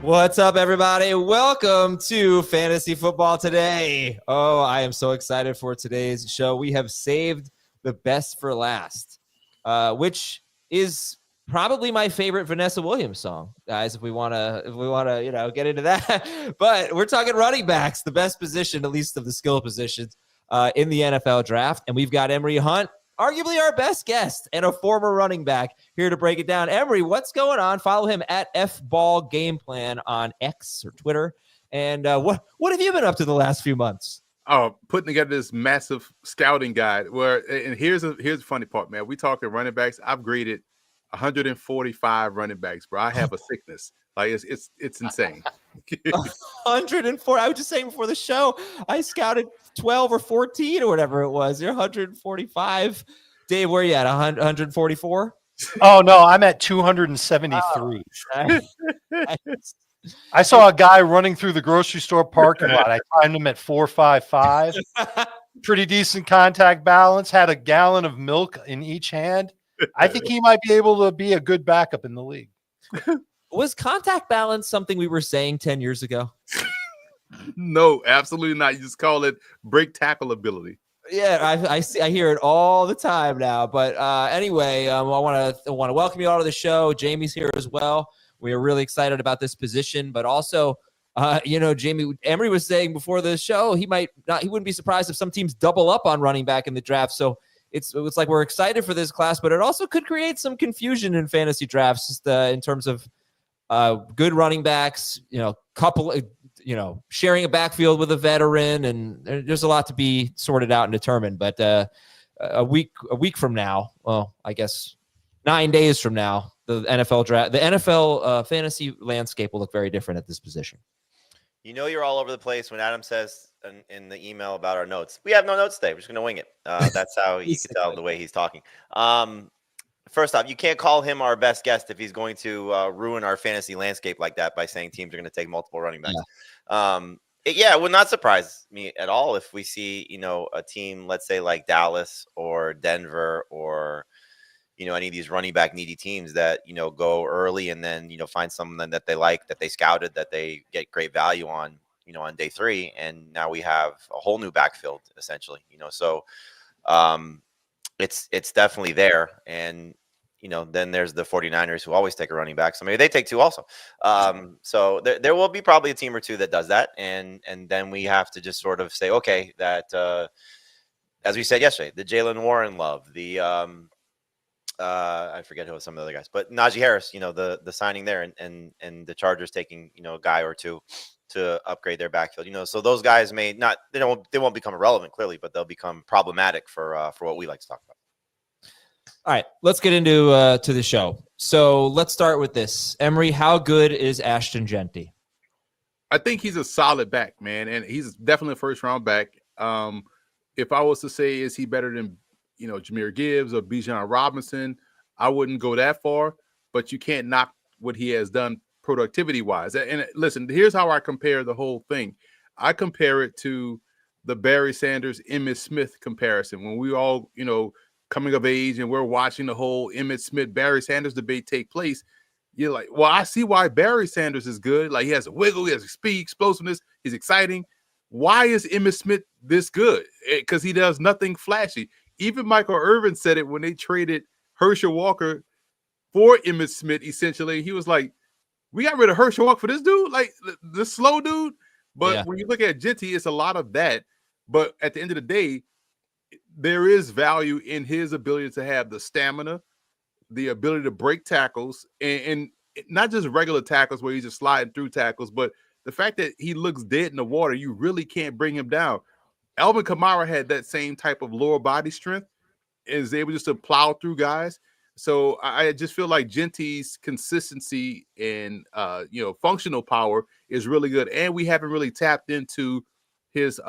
What's up, everybody? Welcome to Fantasy Football Today. Oh, I am so excited for today's show. We have saved the best for last, which is probably my favorite Vanessa Williams song, guys. If we want to, get into that. But we're talking running backs, the best position, at least of the skill positions, in the NFL draft. And we've got Emory Hunt, arguably our best guest and a former running back, here to break it down. Emory, what's going on? Follow him at FBallGamePlan on X or Twitter. And what have you been up to the last few months? Oh, putting together this massive scouting guide. And here's the funny part, man. We talking running backs. I've graded 145 running backs, bro. I have a sickness. Like it's insane. 104. I was just saying before the show, I scouted 12 or 14 or whatever it was. You're 145. Dave, where are you at? 144? Oh, no, I'm at 273. Oh, I saw a guy running through the grocery store parking lot. I timed him at 4.55. Pretty decent contact balance. Had a gallon of milk in each hand. I think he might be able to be a good backup in the league. Was contact balance something we were saying 10 years ago? No, absolutely not. You just call it break tackle ability. Yeah, I hear it all the time now. But anyway, I want to welcome you all to the show. Jamie's here as well. We are really excited about this position, but also, Jamie, Emory was saying before the show he wouldn't be surprised if some teams double up on running back in the draft. So it's like we're excited for this class, but it also could create some confusion in fantasy drafts, just in terms of good running backs. Sharing a backfield with a veteran, and there's a lot to be sorted out and determined. But a week from now, well, I guess 9 days from now, the NFL draft, the NFL fantasy landscape will look very different at this position. You're all over the place when Adam says in the email about our notes, we have no notes today. We're just going to wing it. That's how you can tell the way he's talking. First off, you can't call him our best guest if he's going to ruin our fantasy landscape like that by saying teams are going to take multiple running backs. Yeah. It would not surprise me at all if we see, a team, let's say like Dallas or Denver or, any of these running back needy teams that, go early and then, find someone that they like, that they scouted, that they get great value on, on day 3. And now we have a whole new backfield essentially, so it's definitely there. And, then there's the 49ers who always take a running back. So maybe they take 2 also. So there will be probably a team or 2 that does that. And then we have to just sort of say, okay, that as we said yesterday, the Jaylen Warren love, the I forget who some of the other guys, but Najee Harris, the signing there and the Chargers taking, a guy or 2 to upgrade their backfield, so those guys may not, they won't become irrelevant clearly, but they'll become problematic for what we like to talk about. All right, let's get into to the show. So let's start with this. Emory, how good is Ashton Jeanty? I think he's a solid back, man, and he's definitely a first-round back. If I was to say, is he better than, Jahmyr Gibbs or Bijan Robinson, I wouldn't go that far, but you can't knock what he has done productivity-wise. And listen, here's how I compare the whole thing. I compare it to the Barry Sanders, Emmitt Smith comparison. When we all, coming of age and we're watching the whole Emmitt Smith, Barry Sanders debate take place, you're like, well, I see why Barry Sanders is good. Like, he has a wiggle, he has a speed, explosiveness, he's exciting. Why is Emmitt Smith this good? Because he does nothing flashy. Even Michael Irvin said it when they traded Herschel Walker for Emmitt Smith, essentially. He was like, we got rid of Herschel Walker for this dude, like the slow dude. But when you look at Jeanty, it's a lot of that. But at the end of the day, there is value in his ability to have the stamina, the ability to break tackles, and not just regular tackles where he's just sliding through tackles, but the fact that he looks dead in the water, you really can't bring him down. Alvin Kamara had that same type of lower body strength, is able just to plow through guys. So I just feel like Jeanty's consistency and functional power is really good, and we haven't really tapped into his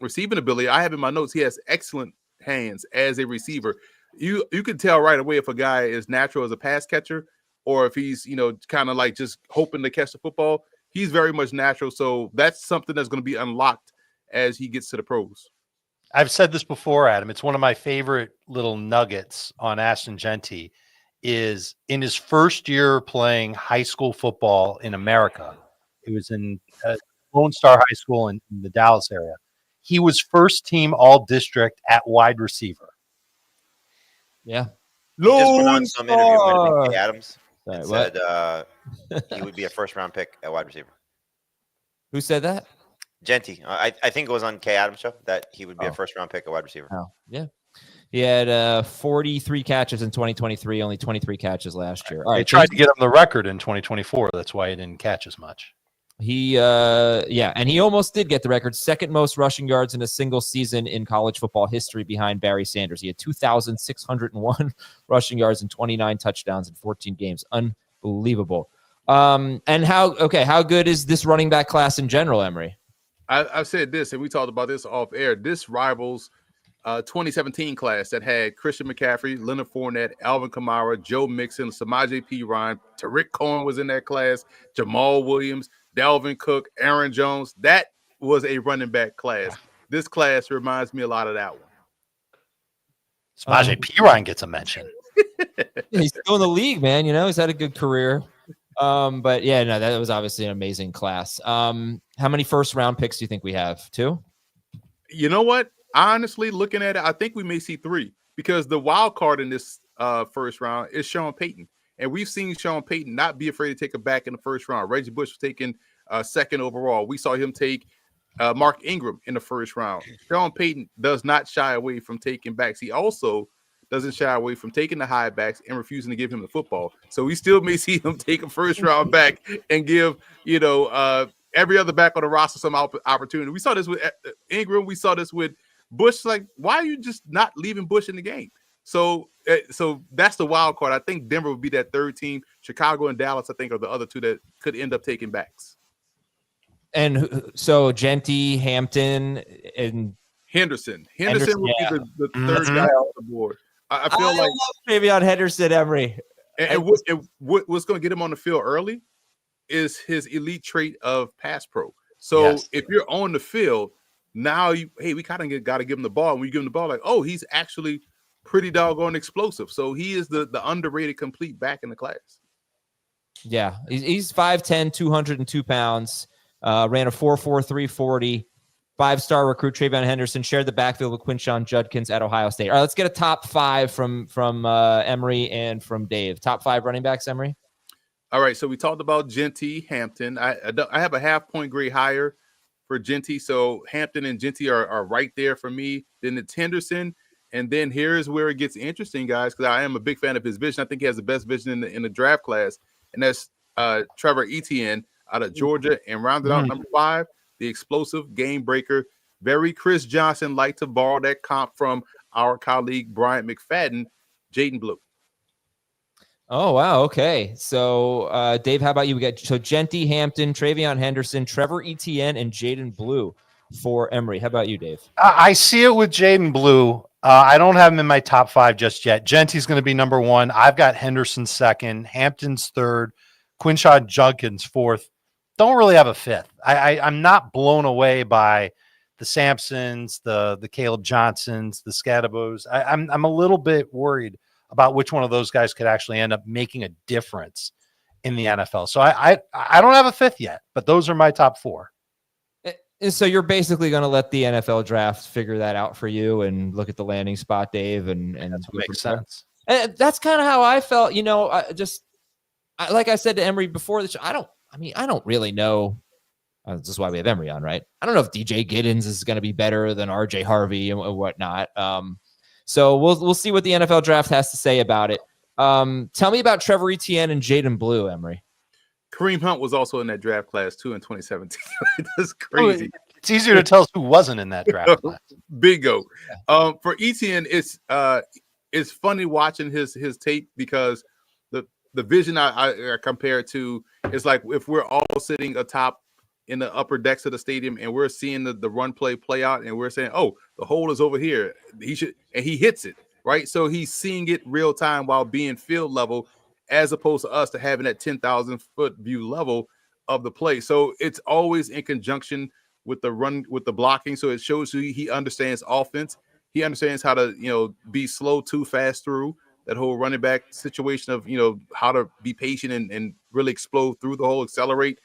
receiving ability. I have in my notes he has excellent hands as a receiver. You can tell right away if a guy is natural as a pass catcher or if he's kind of like just hoping to catch the football. He's very much natural, so that's something that's going to be unlocked as he gets to the pros. I've said this before, Adam. It's one of my favorite little nuggets on Ashton Jeanty is in his first year playing high school football in America. It was in Lone Star High School in the Dallas area. He was first team all district at wide receiver. Yeah. He just went Lone on some interview. It might have been Star. Kay Adams. Sorry, And what? said he would be a first round pick at wide receiver. Who said that? Jeanty. I think it was on Kay Adams' show that he would be a first round pick at wide receiver. Oh, yeah. He had 43 catches in 2023, only 23 catches last year. All right, They tried to get him the record in 2024. That's why he didn't catch as much. And he almost did get the record, second most rushing yards in a single season in college football history behind Barry Sanders. He had 2,601 rushing yards and 29 touchdowns in 14 games. Unbelievable. And how good is this running back class in general, Emory? I've said this, and we talked about this off air. This rivals 2017 class that had Christian McCaffrey, Leonard Fournette, Alvin Kamara, Joe Mixon, Samaje P. Ryan, Tariq Cohen was in that class, Jamal Williams, Dalvin Cook, Aaron Jones. That was a running back class. This class reminds me a lot of that one. Samaje P. Ryan gets a mention. He's still in the league, man. You know, he's had a good career. But yeah, no, that was obviously an amazing class. How many first round picks do you think we have? 2? You know what? Honestly, looking at it, I think we may see 3 because the wild card in this first round is Sean Payton. And we've seen Sean Payton not be afraid to take a back in the first round. Reggie Bush was taken second overall. We saw him take Mark Ingram in the first round. Sean Payton does not shy away from taking backs. He also doesn't shy away from taking the high backs and refusing to give him the football. So we still may see him take a first round back and give, every other back on the roster some opportunity. We saw this with Ingram. We saw this with Bush. Like, why are you just not leaving Bush in the game? So that's the wild card. I think Denver would be that third team. Chicago and Dallas, I think, are the other 2 that could end up taking backs. And so Jeanty, Hampton, and Henderson would be the third guy off the board. I feel like love TreVeyon Henderson, Emory. And what's going to get him on the field early is his elite trait of pass pro. So if you're on the field now, we kind of got to give him the ball. And when you give him the ball, like, oh, he's actually pretty doggone explosive. So he is the underrated complete back in the class. Yeah, he's 5'10", 202 pounds. Ran a 4.4 340. 5-star recruit TreVeyon Henderson shared the backfield with Quinshon Judkins at Ohio State. All right, let's get a top 5 from Emory and from Dave. Top 5 running backs, Emory. All right, so we talked about Jeanty, Hampton. I have a half-point grade higher for Jeanty, so Hampton and Jeanty are right there for me. Then it's Henderson, and then here's where it gets interesting, guys, because I am a big fan of his vision. I think he has the best vision in the draft class, and that's Trevor Etienne out of Georgia, and rounded out number 5. The explosive game breaker, very Chris Johnson, like to borrow that comp from our colleague Bryant McFadden, Jaydon Blue. Oh, wow. Okay. So, Dave, how about you? We got Jeanty, Hampton, TreVeyon Henderson, Trevor Etienne, and Jaydon Blue for Emory. How about you, Dave? I see it with Jaydon Blue. I don't have him in my top 5 just yet. Jeanty's going to be number 1. I've got Henderson second, Hampton's third, Quinshon Judkins fourth. Don't really have a fifth. I'm not blown away by the Sampsons, the Kaleb Johnsons, the Skattebos. I'm a little bit worried about which one of those guys could actually end up making a difference in the NFL. So I don't have a fifth yet, but those are my top 4. And so you're basically going to let the NFL draft figure that out for you and look at the landing spot, Dave, and that makes sense. And that's kind of how I felt. Like I said to Emory before the show, I don't really know. This is why we have Emory on, right? I don't know if DJ Giddens is going to be better than RJ Harvey and whatnot. So we'll see what the NFL draft has to say about it. Tell me about Trevor Etienne and Jaydon Blue, Emory. Kareem Hunt was also in that draft class too in 2017. That's crazy. It's easier to tell us who wasn't in that draft class. Bingo. For Etienne, it's funny watching his tape because the vision I compare it to is like if we're all sitting atop in the upper decks of the stadium and we're seeing the run play out and we're saying, oh, the hole is over here. He hits it, right? So he's seeing it real time while being field level, as opposed to us to having that 10,000 foot view level of the play. So it's always in conjunction with the run, with the blocking. So it shows you he understands offense. He understands how to, be slow to fast through. that whole running back situation of, how to be patient and really explode through the hole, accelerate.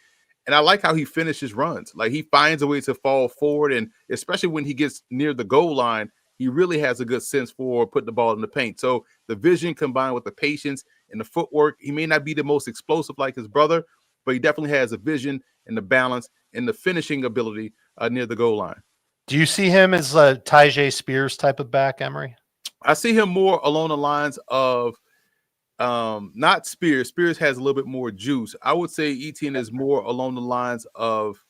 And I like how he finishes runs. Like, he finds a way to fall forward, and especially when he gets near the goal line, he really has a good sense for putting the ball in the paint. So the vision combined with the patience and the footwork, he may not be the most explosive like his brother, but he definitely has a vision and the balance and the finishing ability near the goal line. Do you see him as a Tyjae Spears type of back, Emory? I see him more along the lines of not Spears. Spears has a little bit more juice. I would say Etienne is more along the lines of,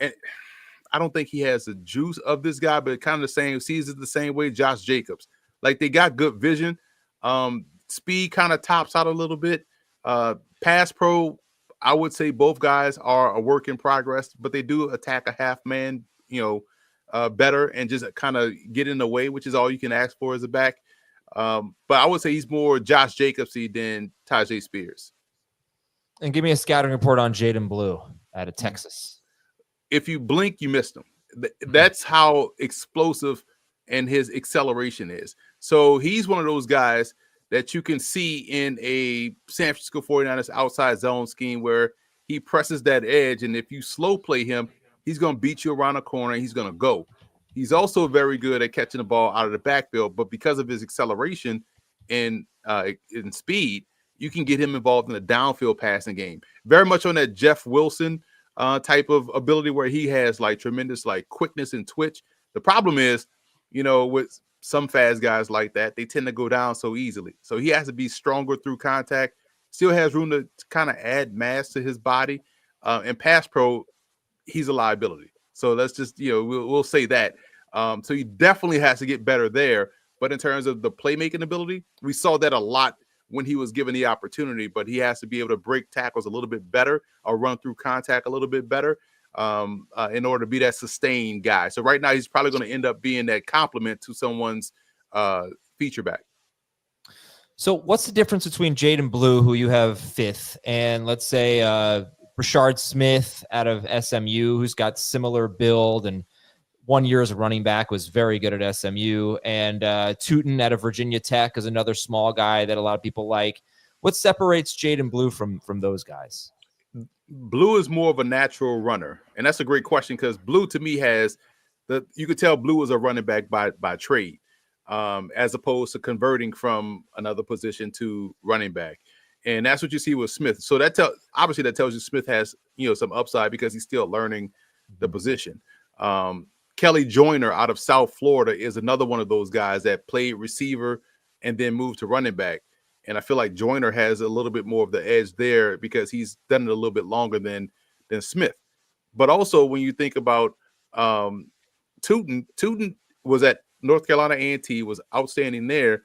and I don't think he has the juice of this guy, but kind of the same, sees it the same way Josh Jacobs. Like, they got good vision. Speed kind of tops out a little bit. Pass pro, I would say both guys are a work in progress, but they do attack a half man, better and just kind of get in the way, which is all you can ask for as a back. But I would say he's more Josh Jacobsy than Tyjae Spears. And give me a scouting report on Jaydon Blue out of Texas. If you blink, you missed him. That's how explosive and his acceleration is. So he's one of those guys that you can see in a San Francisco 49ers outside zone scheme where he presses that edge, and if you slow play him, he's going to beat you around the corner, and he's going to go. He's also very good at catching the ball out of the backfield, but because of his acceleration and in speed, you can get him involved in the downfield passing game. Very much on that Jeff Wilson type of ability where he has like tremendous like quickness and twitch. The problem is, with some fast guys like that, they tend to go down so easily. So he has to be stronger through contact, still has room to kind of add mass to his body. And pass pro, he's a liability. So let's just, we'll say that. So he definitely has to get better there. But in terms of the playmaking ability, we saw that a lot when he was given the opportunity, but he has to be able to break tackles a little bit better or run through contact a little bit better in order to be that sustained guy. So right now he's probably going to end up being that complement to someone's feature back. So what's the difference between Jaydon Blue, who you have fifth, and let's say Rashard Smith out of SMU, who's got similar build and 1 year as a running back, was very good at SMU, and Tootin out of Virginia Tech is another small guy that a lot of people like. What separates Jaydon Blue from those guys? Blue is more of a natural runner, and that's a great question because Blue to me has you could tell Blue is a running back by trade, as opposed to converting from another position to running back. And that's what you see with Smith. So that obviously that tells you Smith has some upside because he's still learning the position. Kelly Joyner out of South Florida is another one of those guys that played receiver and then moved to running back. And I feel like Joyner has a little bit more of the edge there because he's done it a little bit longer than Smith. But also when you think about Tootin was at North Carolina A&T, was outstanding there.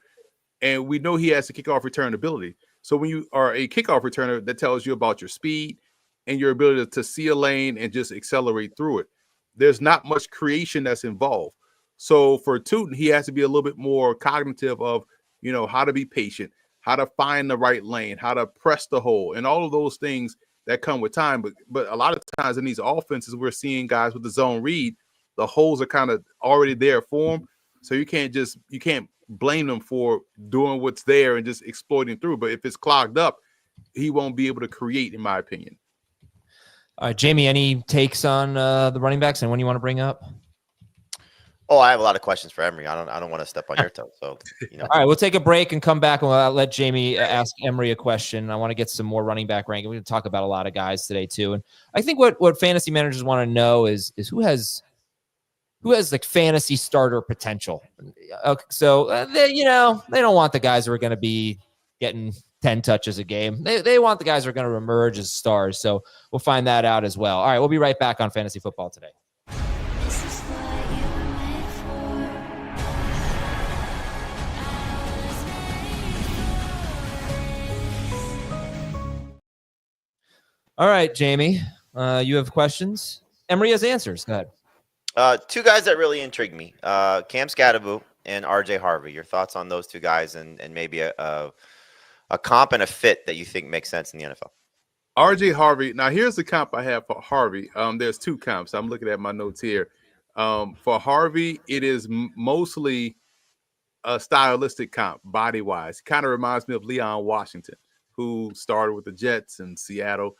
And we know he has the kickoff return ability. So when you are a kickoff returner, that tells you about your speed and your ability to see a lane and just accelerate through it. There's not much creation that's involved. So for Tootin, he has to be a little bit more cognitive of, how to be patient, how to find the right lane, how to press the hole, and all of those things that come with time. But a lot of times in these offenses, we're seeing guys with the zone read, the holes are kind of already there for them. So you can't blame them for doing what's there and just exploiting through. But if it's clogged up, he won't be able to create, in my opinion. All right, Jamie, any takes on the running backs and when you want to bring up? Oh, I have a lot of questions for Emory. I don't want to step on your toes. So, All right, we'll take a break and come back and we'll let Jamie ask Emory a question. I want to get some more running back ranking. We're going to talk about a lot of guys today too. And I think what fantasy managers want to know is who has like fantasy starter potential. Okay, so they don't want the guys who are going to be getting 10 touches a game. They want the guys who are going to emerge as stars. So we'll find that out as well. All right, we'll be right back on Fantasy Football Today. All right, Jamie, you have questions? Emory has answers. Go ahead. Two guys that really intrigue me, Cam Skattebo and RJ Harvey. Your thoughts on those two guys and maybe a comp and a fit that you think makes sense in the NFL? RJ Harvey. Now, here's the comp I have for Harvey. There's two comps. I'm looking at my notes here. For Harvey, it is mostly a stylistic comp, body-wise. He kind of reminds me of Leon Washington, who started with the Jets in Seattle.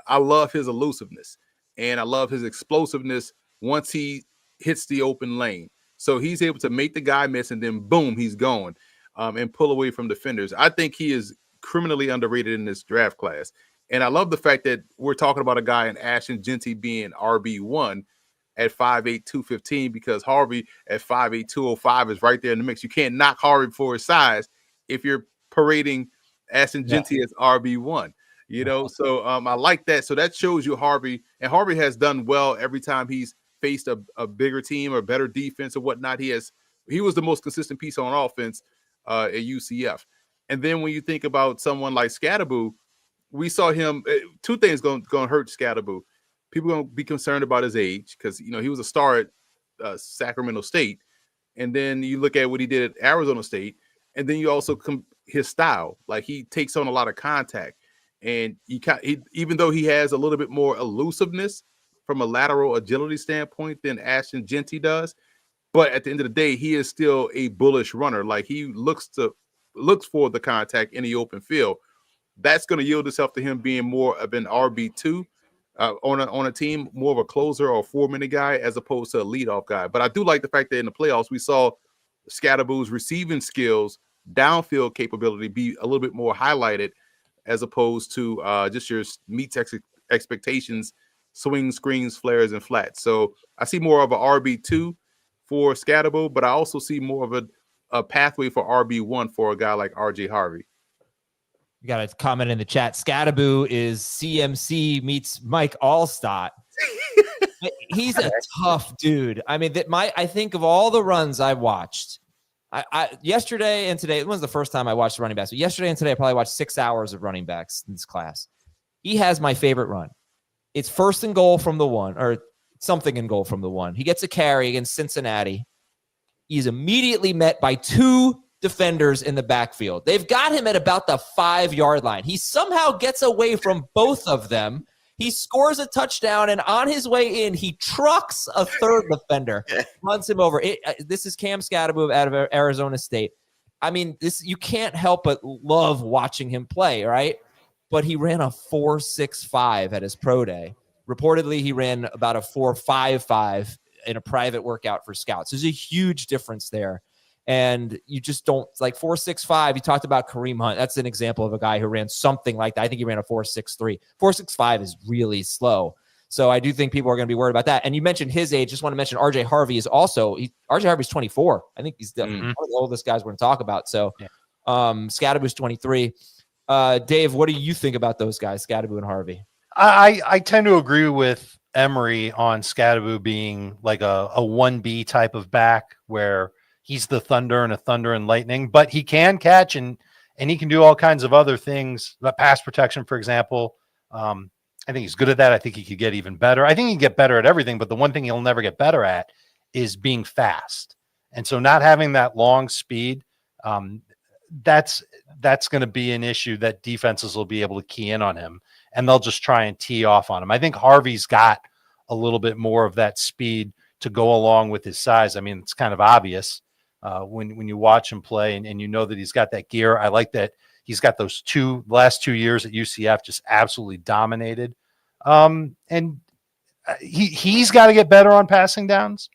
I love his elusiveness, and I love his explosiveness once he hits the open lane. So he's able to make the guy miss, and then boom, he's gone, and pull away from defenders. I think he is criminally underrated in this draft class. And I love the fact that we're talking about a guy in Ashton Jeanty being RB1 at 5'8", 215, because Harvey at 5'8", 205 is right there in the mix. You can't knock Harvey for his size if you're parading Ashton Jeanty as RB1. You know, so I like that. So that shows you Harvey, and Harvey has done well every time he's faced a bigger team or better defense or whatnot. He was the most consistent piece on offense at UCF. And then when you think about someone like Skattebo, we saw him. Two things going to hurt Skattebo. People going to be concerned about his age because, you know, he was a star at Sacramento State. And then you look at what he did at Arizona State. And then you also his style. Like, he takes on a lot of contact. And even though he has a little bit more elusiveness from a lateral agility standpoint than Ashton Jeanty does, but at the end of the day, he is still a bullish runner. Like, he looks for the contact in the open field. That's going to yield itself to him being more of an RB2 on a team, more of a closer or a 4-minute guy as opposed to a leadoff guy. But I do like the fact that in the playoffs we saw Skattebo's receiving skills, downfield capability be a little bit more highlighted as opposed to just your meets expectations, swing, screens, flares, and flats. So I see more of a RB2 for Skattebo, but I also see more of a pathway for RB1 for a guy like RJ Harvey. You got a comment in the chat. Skattebo is CMC meets Mike Allstott. He's a tough dude. I mean, I think of all the runs I've watched, I yesterday and today, it was the first time I watched running backs, but yesterday and today I probably watched 6 hours of running backs in this class. He has my favorite run. It's first and goal from the 1, or something in goal from the 1. He gets a carry against Cincinnati. He's immediately met by 2 defenders in the backfield. They've got him at about the 5-yard line. He somehow gets away from both of them. He scores a touchdown, and on his way in, he trucks a third defender, runs him over. This is Cam Skattebo out of Arizona State. I mean, you can't help but love watching him play, right? But he ran a 4.65 at his pro day. Reportedly, he ran about a 4.55 in a private workout for scouts. There's a huge difference there. And you just don't, like 4.65. You talked about Kareem Hunt. That's an example of a guy who ran something like that. I think he ran a 4.63. 4.65 is really slow. So I do think people are going to be worried about that. And you mentioned his age. Just want to mention RJ Harvey is also, RJ Harvey's 24. I think he's one of the oldest guys we're going to talk about. So Skattebo's 23. Dave, what do you think about those guys, Skattebo and Harvey? I tend to agree with Emory on Skattebo being like a 1B type of back where he's the thunder and lightning, but he can catch and he can do all kinds of other things. Pass protection, for example. I think he's good at that. I think he could get even better. I think he can get better at everything, but the one thing he'll never get better at is being fast. And so not having that long speed, that's going to be an issue that defenses will be able to key in on him, and they'll just try and tee off on him. I think Harvey's got a little bit more of that speed to go along with his size. I mean, it's kind of obvious when you watch him play and you know that he's got that gear. I like that he's got those last 2 years at UCF just absolutely dominated. And he's got to get better on passing downs.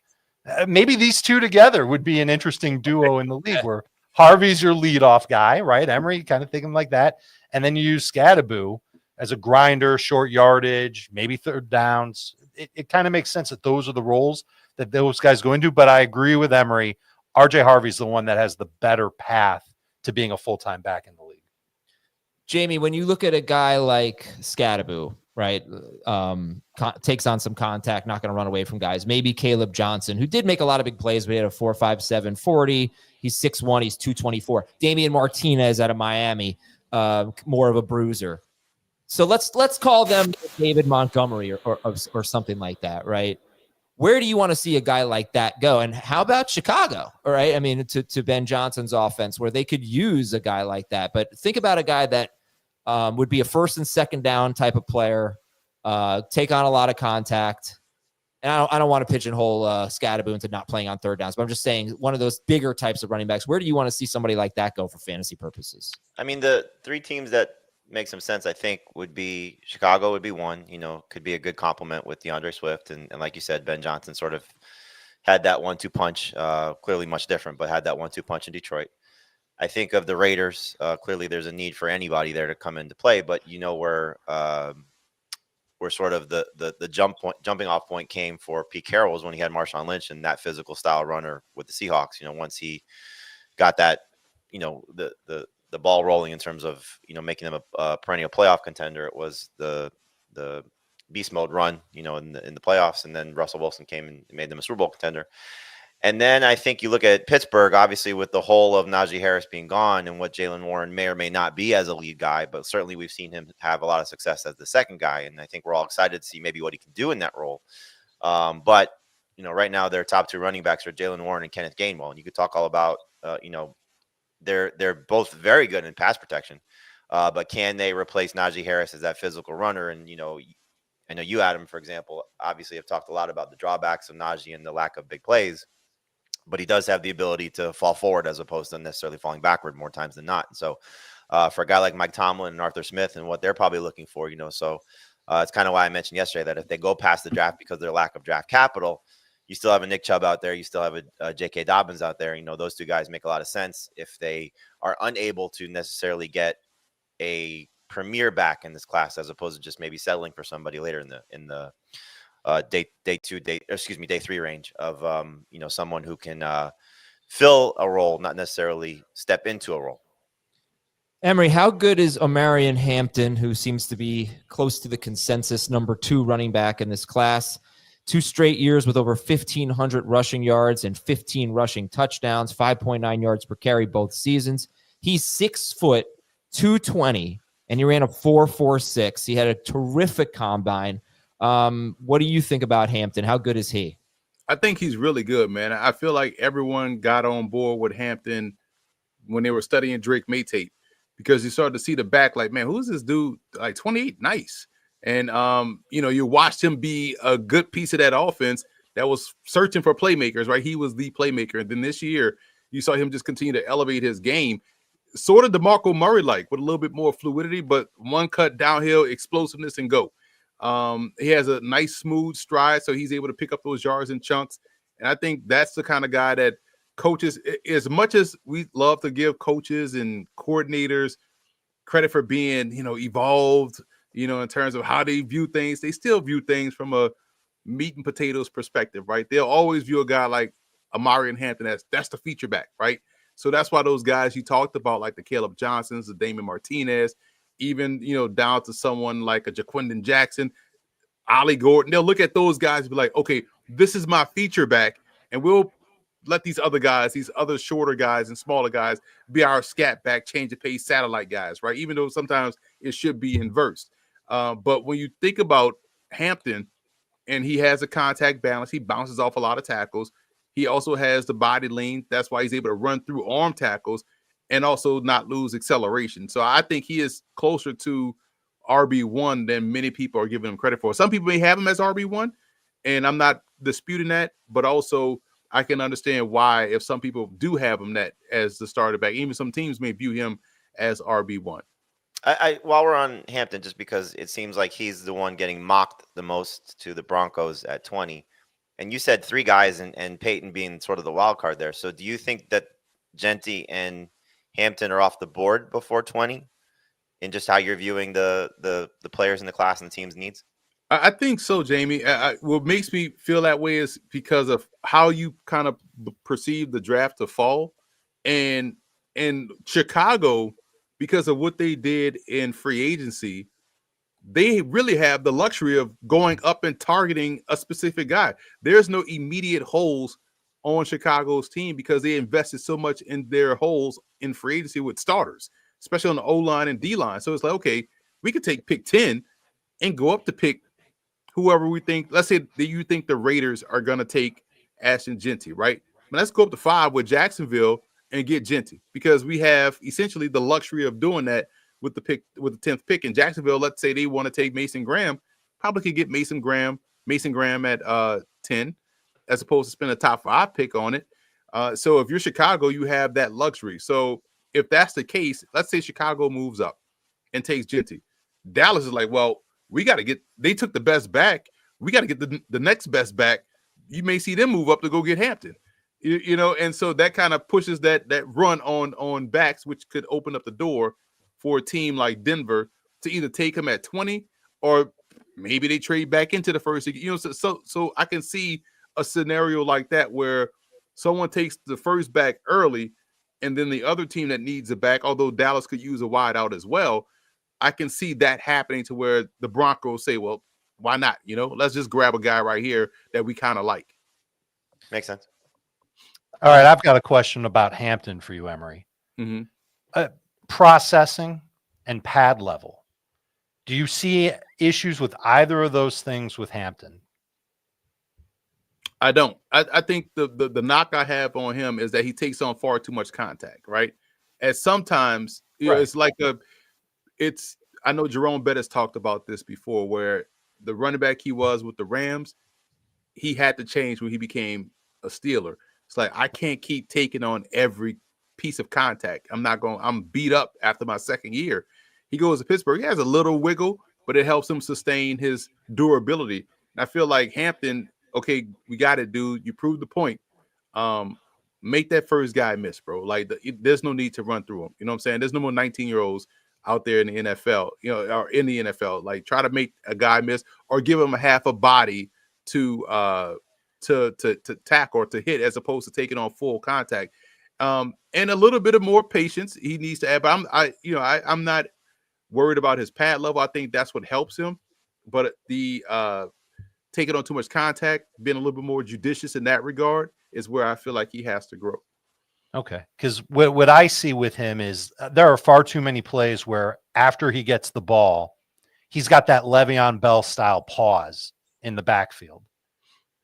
Maybe these two together would be an interesting duo in the league where Harvey's your leadoff guy, right? Emory, kind of thinking like that. And then you use Skattebo as a grinder, short yardage, maybe third downs. It kind of makes sense that those are the roles that those guys go into. But I agree with Emory. RJ Harvey's the one that has the better path to being a full-time back in the league. Jamie, when you look at a guy like Skattebo, right, takes on some contact, not going to run away from guys. Maybe Kaleb Johnson, who did make a lot of big plays, but he had a 4.57 40. He's 6'1", he's 224. Damien Martinez out of Miami, more of a bruiser. So let's call them David Montgomery or something like that, right? Where do you want to see a guy like that go? And how about Chicago? All right. I mean, to Ben Johnson's offense where they could use a guy like that. But think about a guy that would be a first and second down type of player, take on a lot of contact. and I don't want to pigeonhole Skattebo into not playing on third downs, but I'm just saying one of those bigger types of running backs. Where do you want to see somebody like that go for fantasy purposes? I mean, the three teams that make some sense, I think, would be Chicago would be one, could be a good complement with DeAndre Swift. And like you said, Ben Johnson sort of had that 1-2 punch, clearly much different, but had that 1-2 punch in Detroit. I think of the Raiders, clearly there's a need for anybody there to come into play, but where sort of the jumping off point came for Pete Carroll was when he had Marshawn Lynch and that physical style runner with the Seahawks. Once he got that, the ball rolling in terms of making them a perennial playoff contender, it was the beast mode run in the playoffs, and then Russell Wilson came and made them a Super Bowl contender. And then I think you look at Pittsburgh, obviously with the whole of Najee Harris being gone and what Jaylen Warren may or may not be as a lead guy, but certainly we've seen him have a lot of success as the second guy, and I think we're all excited to see maybe what he can do in that role. But right now their top two running backs are Jaylen Warren and Kenneth Gainwell, and you could talk all about they're both very good in pass protection, but can they replace Najee Harris as that physical runner? And I know you, Adam, for example, obviously have talked a lot about the drawbacks of Najee and the lack of big plays, but he does have the ability to fall forward as opposed to necessarily falling backward more times than not. And so for a guy like Mike Tomlin and Arthur Smith and what they're probably looking for, so it's kind of why I mentioned yesterday that if they go past the draft because of their lack of draft capital, you still have a Nick Chubb out there. You still have a J.K. Dobbins out there. Those two guys make a lot of sense. If they are unable to necessarily get a premier back in this class, as opposed to just maybe settling for somebody later in the day 3 range of someone who can fill a role, not necessarily step into a role. Emory, how good is Omarion Hampton, who seems to be close to the consensus number 2 running back in this class? 2 straight years with over 1,500 rushing yards and 15 rushing touchdowns, 5.9 yards per carry both seasons. He's 6 foot, 220, and he ran a 4.46. He had a terrific combine. What do you think about Hampton? How good is he? I think he's really good, man. I feel like everyone got on board with Hampton when they were studying Drake May tape, because you started to see the back, like, man, who's this dude? Like 28, nice. And, you watched him be a good piece of that offense that was searching for playmakers, right? He was the playmaker. And then this year, you saw him just continue to elevate his game, sort of DeMarco Murray-like, with a little bit more fluidity, but one cut downhill, explosiveness, and go. He has a nice, smooth stride, so he's able to pick up those yards in chunks. And I think that's the kind of guy that coaches, as much as we love to give coaches and coordinators credit for being, evolved, in terms of how they view things, they still view things from a meat and potatoes perspective, right? They'll always view a guy like Omarion Hampton that's the feature back, right? So that's why those guys you talked about, like the Kaleb Johnsons, the Damien Martinez, even, down to someone like a Jaquindon Jackson, Ollie Gordon, they'll look at those guys and be like, okay, this is my feature back, and we'll let these other guys, these other shorter guys and smaller guys, be our scat back, change of pace satellite guys, right? Even though sometimes it should be inversed. But when you think about Hampton, and he has a contact balance, he bounces off a lot of tackles. He also has the body lean. That's why he's able to run through arm tackles and also not lose acceleration. So I think he is closer to RB1 than many people are giving him credit for. Some people may have him as RB1, and I'm not disputing that, but also I can understand why, if some people do have him that as the starter back, even some teams may view him as RB1. I while we're on Hampton, just because it seems like he's the one getting mocked the most to the Broncos at 20. And you said 3 guys and Peyton being sort of the wild card there. So do you think that Jeanty and Hampton are off the board before 20 in just how you're viewing the players in the class and the team's needs? I think so, Jamie. What makes me feel that way is because of how you kind of perceive the draft to fall. And in Chicago, because of what they did in free agency, they really have the luxury of going up and targeting a specific guy. There's no immediate holes on Chicago's team because they invested so much in their holes in free agency with starters, especially on the O-line and D-line. So it's like, okay, we could take pick 10 and go up to pick whoever we think. Let's say that you think the Raiders are going to take Ashton Jeanty, right? But let's go up to 5 with Jacksonville and get Jeanty, because we have essentially the luxury of doing that with the 10th pick in Jacksonville. Let's say they want to take Mason Graham, probably could get Mason Graham Mason Graham at 10, as opposed to spend a top 5 pick on it. So if you're Chicago, you have that luxury. So if that's the case, let's say Chicago moves up and takes Jeanty. Dallas is like, well, we got to get, they took the best back. We got to get the next best back. You may see them move up to go get Hampton. You know, and so that kind of pushes that run on backs, which could open up the door for a team like Denver to either take him at 20 or maybe they trade back into the first. You know, so I can see a scenario like that where someone takes the first back early, and then the other team that needs a back, although Dallas could use a wide out as well, I can see that happening to where the Broncos say, well, why not? You know, let's just grab a guy right here that we kind of like. Makes sense. All right, I've got a question about Hampton for you, Emory. Mm-hmm. Processing and pad level. Do you see issues with either of those things with Hampton? I don't. I think the knock I have on him is that he takes on far too much contact, right? And sometimes you know, it's like I know Jerome Bettis talked about this before, where the running back he was with the Rams, he had to change when he became a Steeler. It's like, I can't keep taking on every piece of contact. I'm beat up after my second year. He goes to Pittsburgh. He has a little wiggle, but it helps him sustain his durability. And I feel like Hampton, okay, we got it, dude. You proved the point. Make that first guy miss, bro. Like, there's no need to run through him. You know what I'm saying? There's no more 19-year-olds out there in the NFL, you know, or in the NFL. Like, try to make a guy miss or give him a half a body to tackle or to hit, as opposed to taking on full contact. And a little bit of more patience he needs to add. But I'm not worried about his pad level. I think that's what helps him. But the taking on too much contact, being a little bit more judicious in that regard, is where I feel like he has to grow. Okay, because what I see with him is there are far too many plays where after he gets the ball, he's got that Le'Veon Bell style pause in the backfield.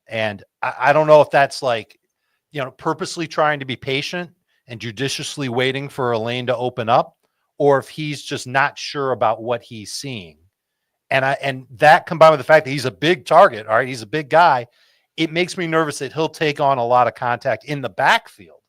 And I don't know if that's like, you know, purposely trying to be patient and judiciously waiting for a lane to open up, or if he's just not sure about what he's seeing. And that combined with the fact that he's a big target, all right, he's a big guy, it makes me nervous that he'll take on a lot of contact in the backfield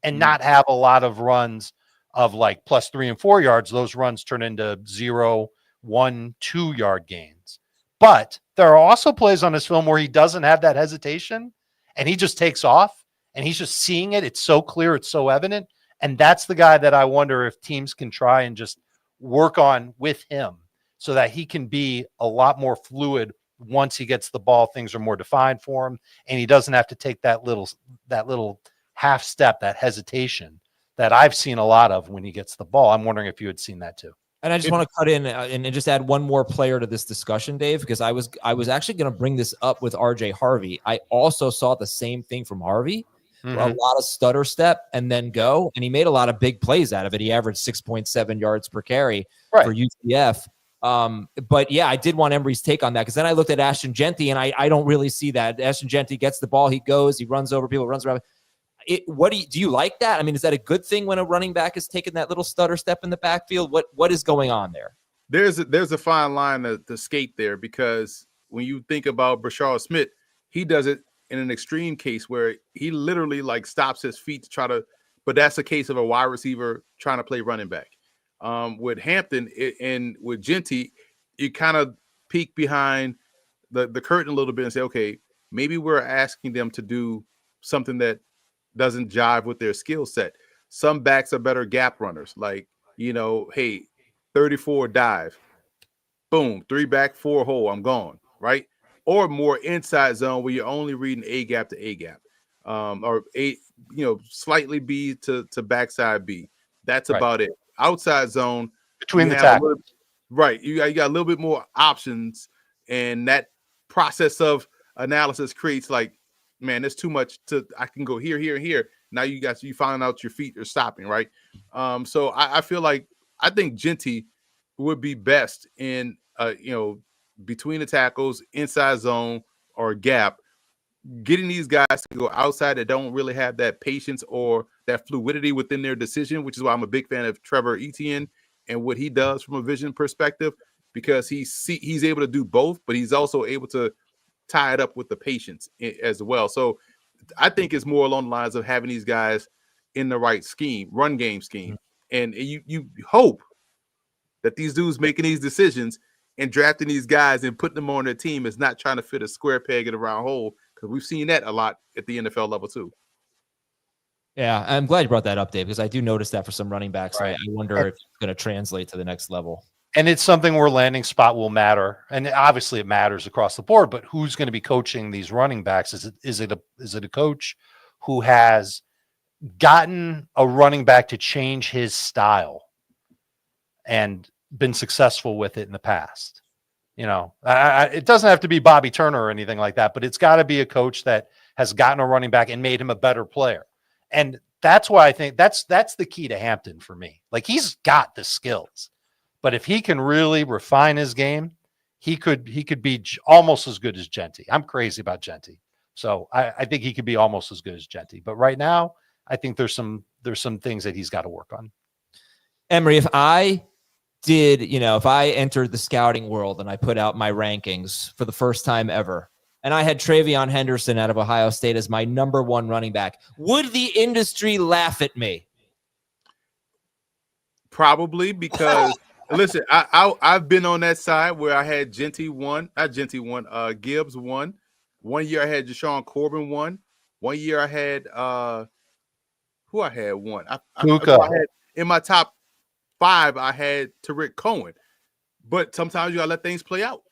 and not have a lot of runs of like +3 and 4 yards. Those runs turn into 0, 1, 2 yard gains. But there are also plays on this film where he doesn't have that hesitation and he just takes off and he's just seeing it. It's so clear. It's so evident. And that's the guy that I wonder if teams can try and just work on with him so that he can be a lot more fluid once he gets the ball. Things are more defined for him and he doesn't have to take that little half step, that hesitation that I've seen a lot of when he gets the ball. I'm wondering if you had seen that too. And I just want to cut in and just add one more player to this discussion, Dave, because I was actually going to bring this up with RJ Harvey. I also saw the same thing from Harvey, a lot of stutter step and then go, and he made a lot of big plays out of it. He averaged 6.7 yards per carry for UCF. But yeah, I did want Emory's take on that, because then I looked at Ashton Jeanty and I don't really see that. Ashton Jeanty gets the ball, he goes, he runs over people, runs around. What do you like that? I mean, is that a good thing when a running back is taking that little stutter step in the backfield? What is going on there? There's a fine line to skate there, because when you think about Brashard Smith, he does it in an extreme case where he literally like stops his feet to try to, but that's a case of a wide receiver trying to play running back. With Hampton and with Jeanty, you kind of peek behind the curtain a little bit and say, okay, maybe we're asking them to do something that doesn't jive with their skill set. Some backs are better gap runners, like, you know, hey, 34 dive, boom, 3 back, 4 hole, I'm gone, right? Or more inside zone where you're only reading A gap to A gap, or a, you know, slightly B to backside B. That's about it. Outside zone between the tackles, right? You got a little bit more options, and that process of analysis creates like, man, there's too much I can go here, here, and here. Now you find out your feet are stopping, right? So I feel like I think Jeanty would be best in you know, between the tackles, inside zone or gap, getting these guys to go outside that don't really have that patience or that fluidity within their decision, which is why I'm a big fan of Trevor Etienne and what he does from a vision perspective, because he's able to do both, but he's also able to tied up with the patience as well. So I think it's more along the lines of having these guys in the right scheme, run game scheme. And you hope that these dudes making these decisions and drafting these guys and putting them on their team is not trying to fit a square peg in a round hole, because we've seen that a lot at the NFL level too. Yeah, I'm glad you brought that up, Dave, because I do notice that for some running backs. Right. I wonder if it's going to translate to the next level. And it's something where landing spot will matter. And obviously it matters across the board, but who's going to be coaching these running backs? Is it a coach who has gotten a running back to change his style and been successful with it in the past? You know, it doesn't have to be Bobby Turner or anything like that, but it's got to be a coach that has gotten a running back and made him a better player. And that's why I think that's the key to Hampton for me. Like, he's got the skills, but if he can really refine his game, he could be almost as good as Jeanty. I'm crazy about Jeanty. So I think he could be almost as good as Jeanty. But right now, I think there's some things that he's got to work on. Emory, if I entered the scouting world and I put out my rankings for the first time ever, and I had TreVeyon Henderson out of Ohio State as my number one running back, would the industry laugh at me? Probably, because listen, I've been on that side where I had Gibbs won. 1 year I had Deshaun Corbin won. 1 year I had who I had won. I had in my top 5, I had Tariq Cohen. But sometimes you gotta let things play out.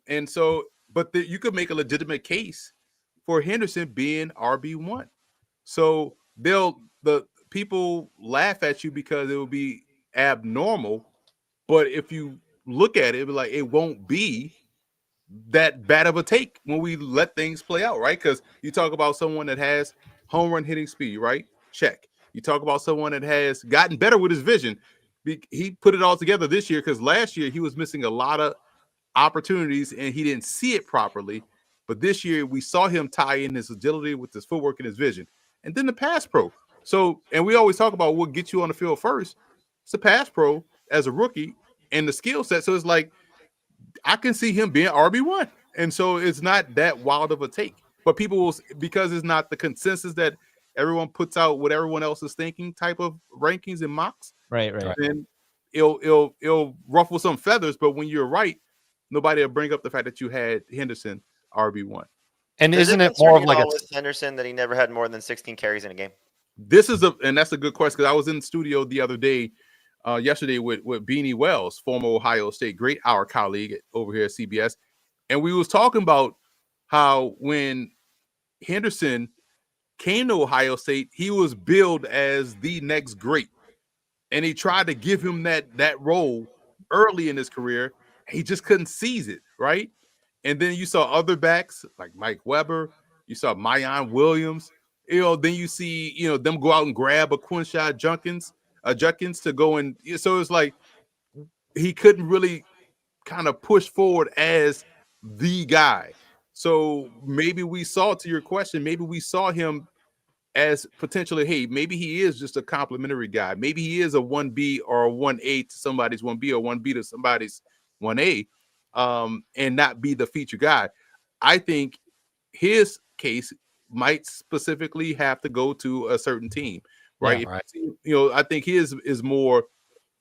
And so, but you could make a legitimate case for Henderson being RB1. So the people laugh at you because it will be abnormal. But if you look at it, like, it won't be that bad of a take when we let things play out, right? Because you talk about someone that has home run hitting speed, right? Check. You talk about someone that has gotten better with his vision. He put it all together this year, because last year he was missing a lot of opportunities and he didn't see it properly. But this year we saw him tie in his agility with his footwork and his vision. And then the pass pro. So, and we always talk about what gets you on the field first. It's the pass pro as a rookie and the skill set. So it's like, I can see him being RB1. And so it's not that wild of a take. But people will, because it's not the consensus that everyone puts out what everyone else is thinking type of rankings and mocks. Right. Then it'll ruffle some feathers. But when you're right, nobody will bring up the fact that you had Henderson RB1. And isn't it more of like Henderson that he never had more than 16 carries in a game? And that's a good question, because I was in the studio the other day, yesterday with Beanie Wells, former Ohio State great, our colleague over here at CBS, and we was talking about how when Henderson came to Ohio State, he was billed as the next great, and he tried to give him that role early in his career. He just couldn't seize it, right? And then you saw other backs like Mike Weber, you saw Mayan Williams, then you see them go out and grab a Quinshon Judkins to go in. So it's like he couldn't really kind of push forward as the guy. So maybe we saw, to your question, maybe we saw him as potentially, hey, maybe he is just a complimentary guy. Maybe he is a 1B or a 1A to somebody's 1B or 1B to somebody's 1A, and not be the feature guy. I think his case might specifically have to go to a certain team, right? Yeah, right. I think his is more,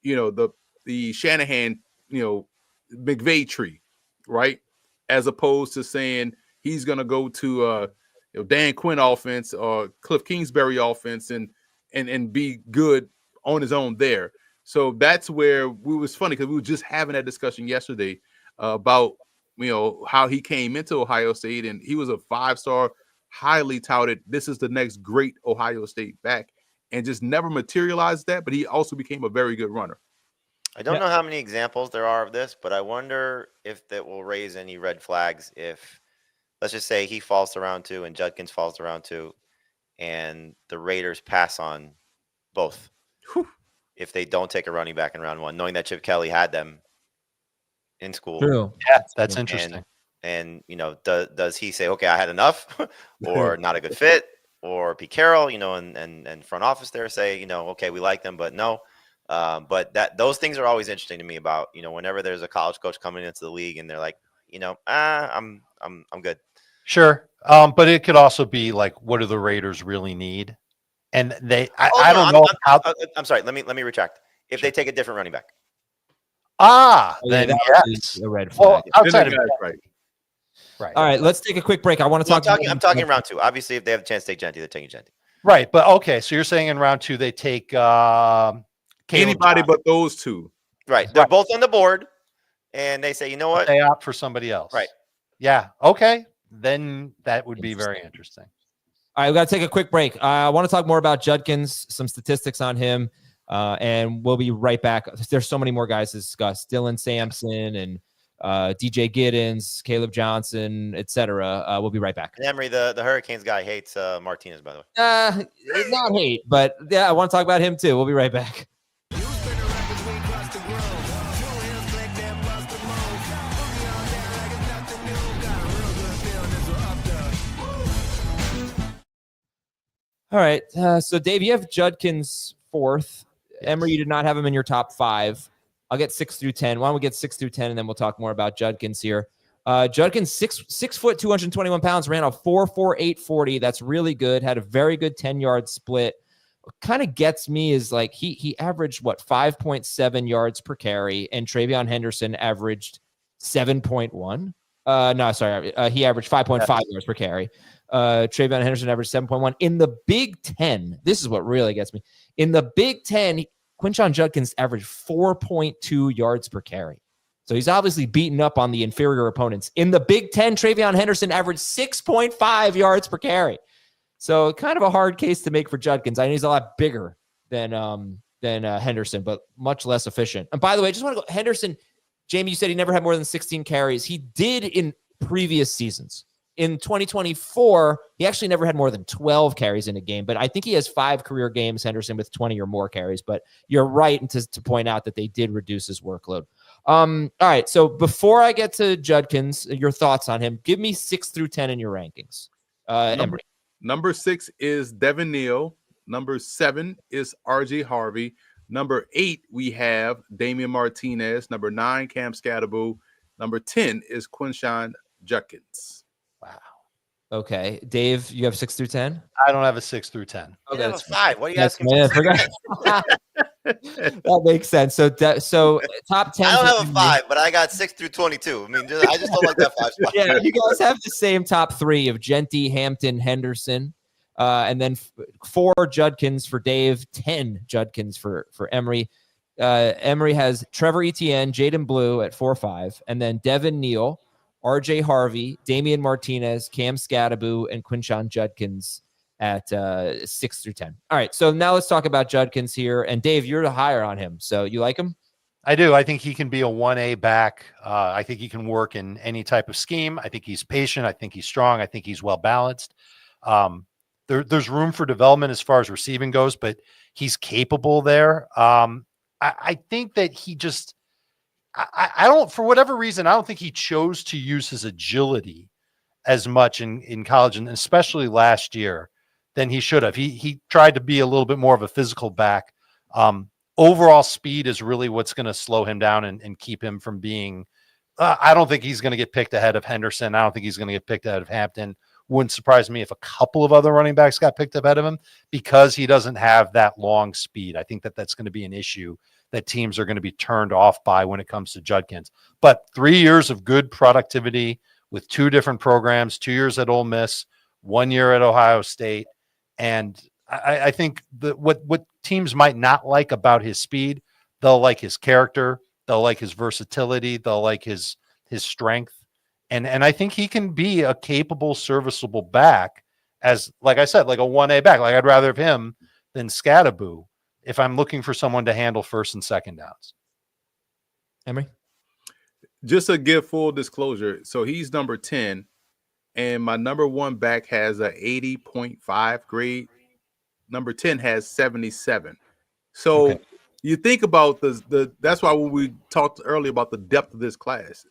the Shanahan, McVay tree, right? As opposed to saying he's going to go to Dan Quinn offense or Cliff Kingsbury offense and be good on his own there. So that's where we was funny, because we were just having that discussion yesterday about how he came into Ohio State, and he was a 5-star, highly touted, this is the next great Ohio State back, and just never materialized that. But he also became a very good runner. I don't know how many examples there are of this, but I wonder if that will raise any red flags if, let's just say, he falls to round 2 and Judkins falls to round 2, and the Raiders pass on both. Whew. If they don't take a running back in round 1, knowing that Chip Kelly had them in school. True. Yeah, that's interesting. And does he say, okay, I had enough, or not a good fit, or Pete Carroll, and front office there say, okay, we like them, but no. But those things are always interesting to me about, whenever there's a college coach coming into the league and they're like, I'm good. Sure. But it could also be like, what do the Raiders really need? And I don't know how. I'm sorry. Let me retract. If they take a different running back. Then that yes. would be a red flag. Well, outside of right. Right. All right, let's take a quick break. I want to talk. I'm talking round 2. Obviously, if they have a chance to take Jeanty, they're taking Jeanty. Right. But okay. So you're saying in round 2, they take Anybody Johnson. but those two. Right. They're both on the board. And they say, you know what? They opt for somebody else. Right. Yeah. Okay. Then that would be very interesting. All right, we got to take a quick break. I want to talk more about Judkins, some statistics on him, and we'll be right back. There's so many more guys to discuss. Dylan Sampson and DJ Giddens, Kaleb Johnson, etc. We'll be right back. And Emory, the Hurricanes guy hates Martinez, by the way. Not hate, but yeah, I want to talk about him too. We'll be right back. All right. So, Dave, you have Judkins 4th. Yes. Emory, you did not have him in your top 5. I'll get 6 through 10. Why don't we get 6 through 10, and then we'll talk more about Judkins here. Judkins, 6 foot, 221 pounds, ran a 4.48 40. That's really good. Had a very good 10-yard split. What kind of gets me is like he averaged, 5.7 yards per carry, and TreVeyon Henderson averaged 7.1. No, sorry. He averaged 5.5 yards per carry. TreVeyon Henderson averaged 7.1. In the Big Ten, this is what really gets me. In the Big Ten, Quinshon Judkins averaged 4.2 yards per carry. So he's obviously beaten up on the inferior opponents. In the Big Ten, TreVeyon Henderson averaged 6.5 yards per carry. So kind of a hard case to make for Judkins. I know he's a lot bigger than Henderson, but much less efficient. And by the way, I just want to go, Henderson, Jamie, you said he never had more than 16 carries. He did in previous seasons. In 2024, he actually never had more than 12 carries in a game, but I think he has 5 career games, Henderson, with 20 or more carries. But you're right to point out that they did reduce his workload. All right, so before I get to Judkins, your thoughts on him, give me 6 through 10 in your rankings. Emory. Number 6 is Devin Neal. Number 7 is RJ Harvey. Number 8, we have Damien Martinez. Number 9, Cam Skattebo. Number 10 is Quinshon Judkins. Wow. Okay. Dave, you have 6 through 10? I don't have a 6 through 10. Okay, that's 5. What are you asking for? That makes sense. So top 10. I don't have a 5, but I got 6 through 22. I mean, I just don't like that 5 spot. Yeah, you guys have the same top 3 of Jeanty, Hampton, Henderson. And then 4 Judkins for Dave, 10 Judkins for Emory. Emory has Trevor Etienne, Jaydon Blue at 4-5, and then Devin Neal, RJ Harvey, Damien Martinez, Cam Skattebo, and Quinshon Judkins at 6 through 10. All right, so now let's talk about Judkins here. And Dave, you're the higher on him, so you like him? I do. I think he can be a 1A back. I think he can work in any type of scheme. I think he's patient. I think he's strong. I think he's well balanced. There's room for development as far as receiving goes, but he's capable there. I think that he just, I don't, for whatever reason, I don't think he chose to use his agility as much in college, and especially last year, than he should have. He tried to be a little bit more of a physical back. Overall speed is really what's going to slow him down and keep him from being, I don't think he's going to get picked ahead of Henderson. I don't think he's going to get picked ahead of Hampton. Wouldn't surprise me if a couple of other running backs got picked ahead of him because he doesn't have that long speed. I think that that's going to be an issue that teams are going to be turned off by when it comes to Judkins. But 3 years of good productivity with 2 different programs, 2 years at Ole Miss, 1 year at Ohio State. And I think that what teams might not like about his speed, they'll like his character, they'll like his versatility, they'll like his strength. And I think he can be a capable, serviceable back as, like I said, like a 1A back. Like I'd rather have him than Skattebo if I'm looking for someone to handle first and second downs. Emory? Just to give full disclosure, so he's number 10, and my number 1 back has a 80.5 grade. Number 10 has 77. So okay. You think about the that's why when we talked earlier about the depth of this class,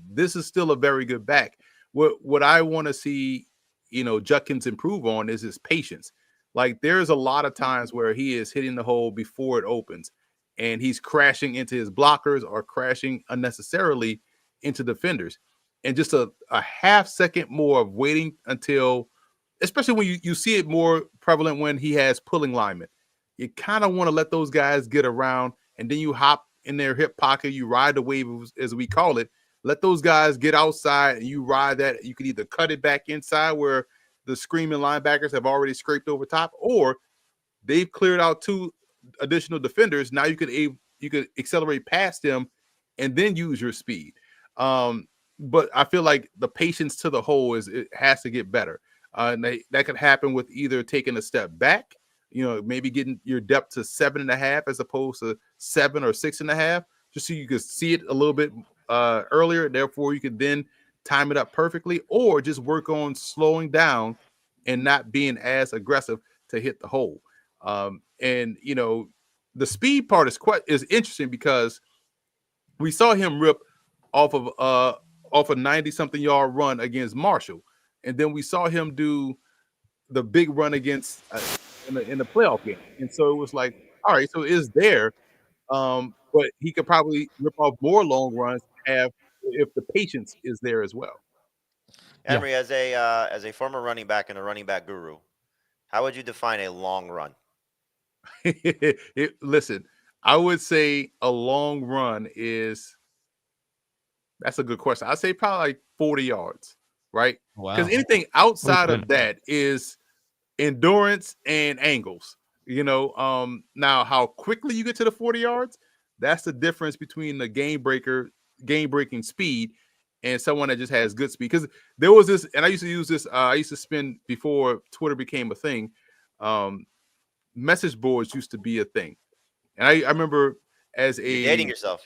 this is still a very good back. What I want to see, Judkins improve on is his patience. Like there's a lot of times where he is hitting the hole before it opens and he's crashing into his blockers or crashing unnecessarily into defenders. and just a half second more of waiting until, especially when you see it more prevalent when he has pulling linemen. You kind of want to let those guys get around, and then you hop in their hip pocket. You ride the wave, as we call it. Let those guys get outside, and you ride that. You can either cut it back inside where the screaming linebackers have already scraped over top, or they've cleared out 2 additional defenders. Now you could accelerate past them and then use your speed. But I feel like the patience to the hole it has to get better. And that could happen with either taking a step back, maybe getting your depth to 7.5 as opposed to 7 or 6.5, just so you can see it a little bit earlier. Therefore, you could then time it up perfectly, or just work on slowing down and not being as aggressive to hit the hole. And the speed part is interesting because we saw him rip off a 90-something yard run against Marshall, and then we saw him do the big run against in the playoff game. And so it was like, all right, so it is there, but he could probably rip off more long runs if the patience is there as well. Emory, as a former running back and a running back guru, how would you define a long run? Listen, I would say a long run that's a good question. I'd say probably like 40 yards, right? Wow. Because anything outside of that is endurance and angles. Now how quickly you get to the 40 yards, that's the difference between the game-breaking speed and someone that just has good speed. Because there was this, and I used to use this, I used to spin before Twitter became a thing. Message boards used to be a thing. And I remember as You're dating yourself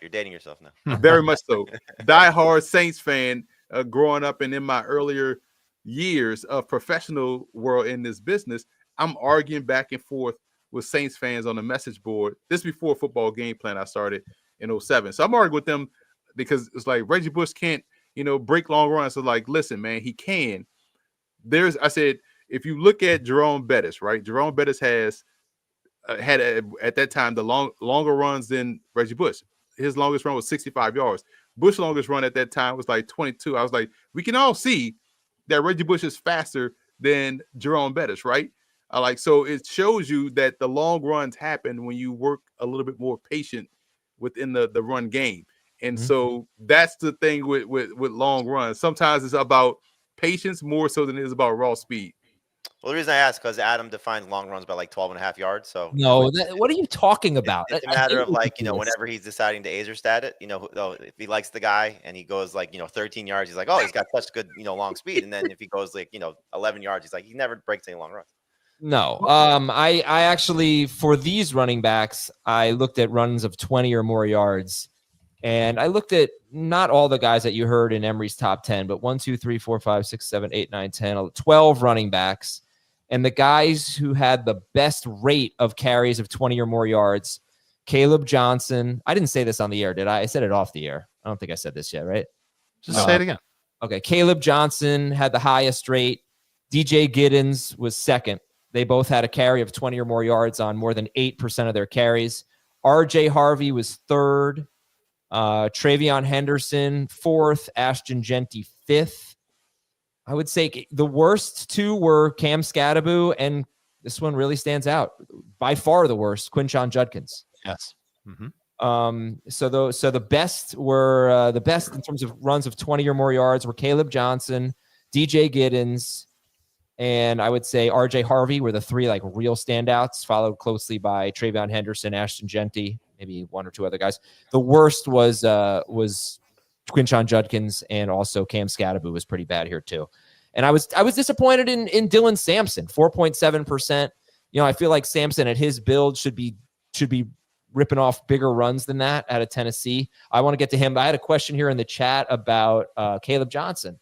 now. Very much so. Diehard Saints fan growing up, and in my earlier years of professional world in this business, I'm arguing back and forth with Saints fans on the message board. This before football game plan I started in 2007. So I'm arguing with them because it's like Reggie Bush can't, break long runs. So like, listen, man, he can. I said, if you look at Jerome Bettis, right? Jerome Bettis had at that time the longer runs than Reggie Bush. His longest run was 65 yards. Bush's longest run at that time was like 22. I was like, we can all see that Reggie Bush is faster than Jerome Bettis, right? So it shows you that the long runs happen when you work a little bit more patient within the run game. And so that's the thing with long runs. Sometimes it's about patience more so than it is about raw speed. Well, the reason I asked because Adam defined long runs by like 12.5 yards. So no, what are you talking about? It's a matter of like, whenever he's deciding to Azer stat it, if he likes the guy and he goes like, 13 yards, he's like, oh, he's got such good, long speed. And then if he goes like, 11 yards, he's like, he never breaks any long runs. No, I actually, for these running backs, I looked at runs of 20 or more yards, and I looked at not all the guys that you heard in Emory's top 10, but 1, 2, 3, 4, 5, 6, 7, 8, 9, 10, 12 running backs. And the guys who had the best rate of carries of 20 or more yards, Kaleb Johnson. I didn't say this on the air, did I? I said it off the air. I don't think I said this yet, right? Just say it again. Okay. Kaleb Johnson had the highest rate. DJ Giddens was second. They both had a carry of 20 or more yards on more than 8% of their carries. RJ Harvey was third. TreVeyon Henderson, fourth. Ashton Jeanty, fifth. I would say the worst two were Cam Skattebo, and this one really stands out. By far the worst, Quinshon Judkins. Yes. So the best were the best in terms of runs of 20 or more yards were Kaleb Johnson, DJ Giddens, and I would say RJ Harvey were the three like real standouts, followed closely by TreVeyon Henderson, Ashton Jeanty, maybe one or two other guys. The worst was Quinshon Judkins, and also Cam Skattebo was pretty bad here too. And I was disappointed in Dylan Sampson, 4.7%. I feel like Sampson at his build should be ripping off bigger runs than that out of Tennessee. I want to get to him. I had a question here in the chat about Kaleb Johnson.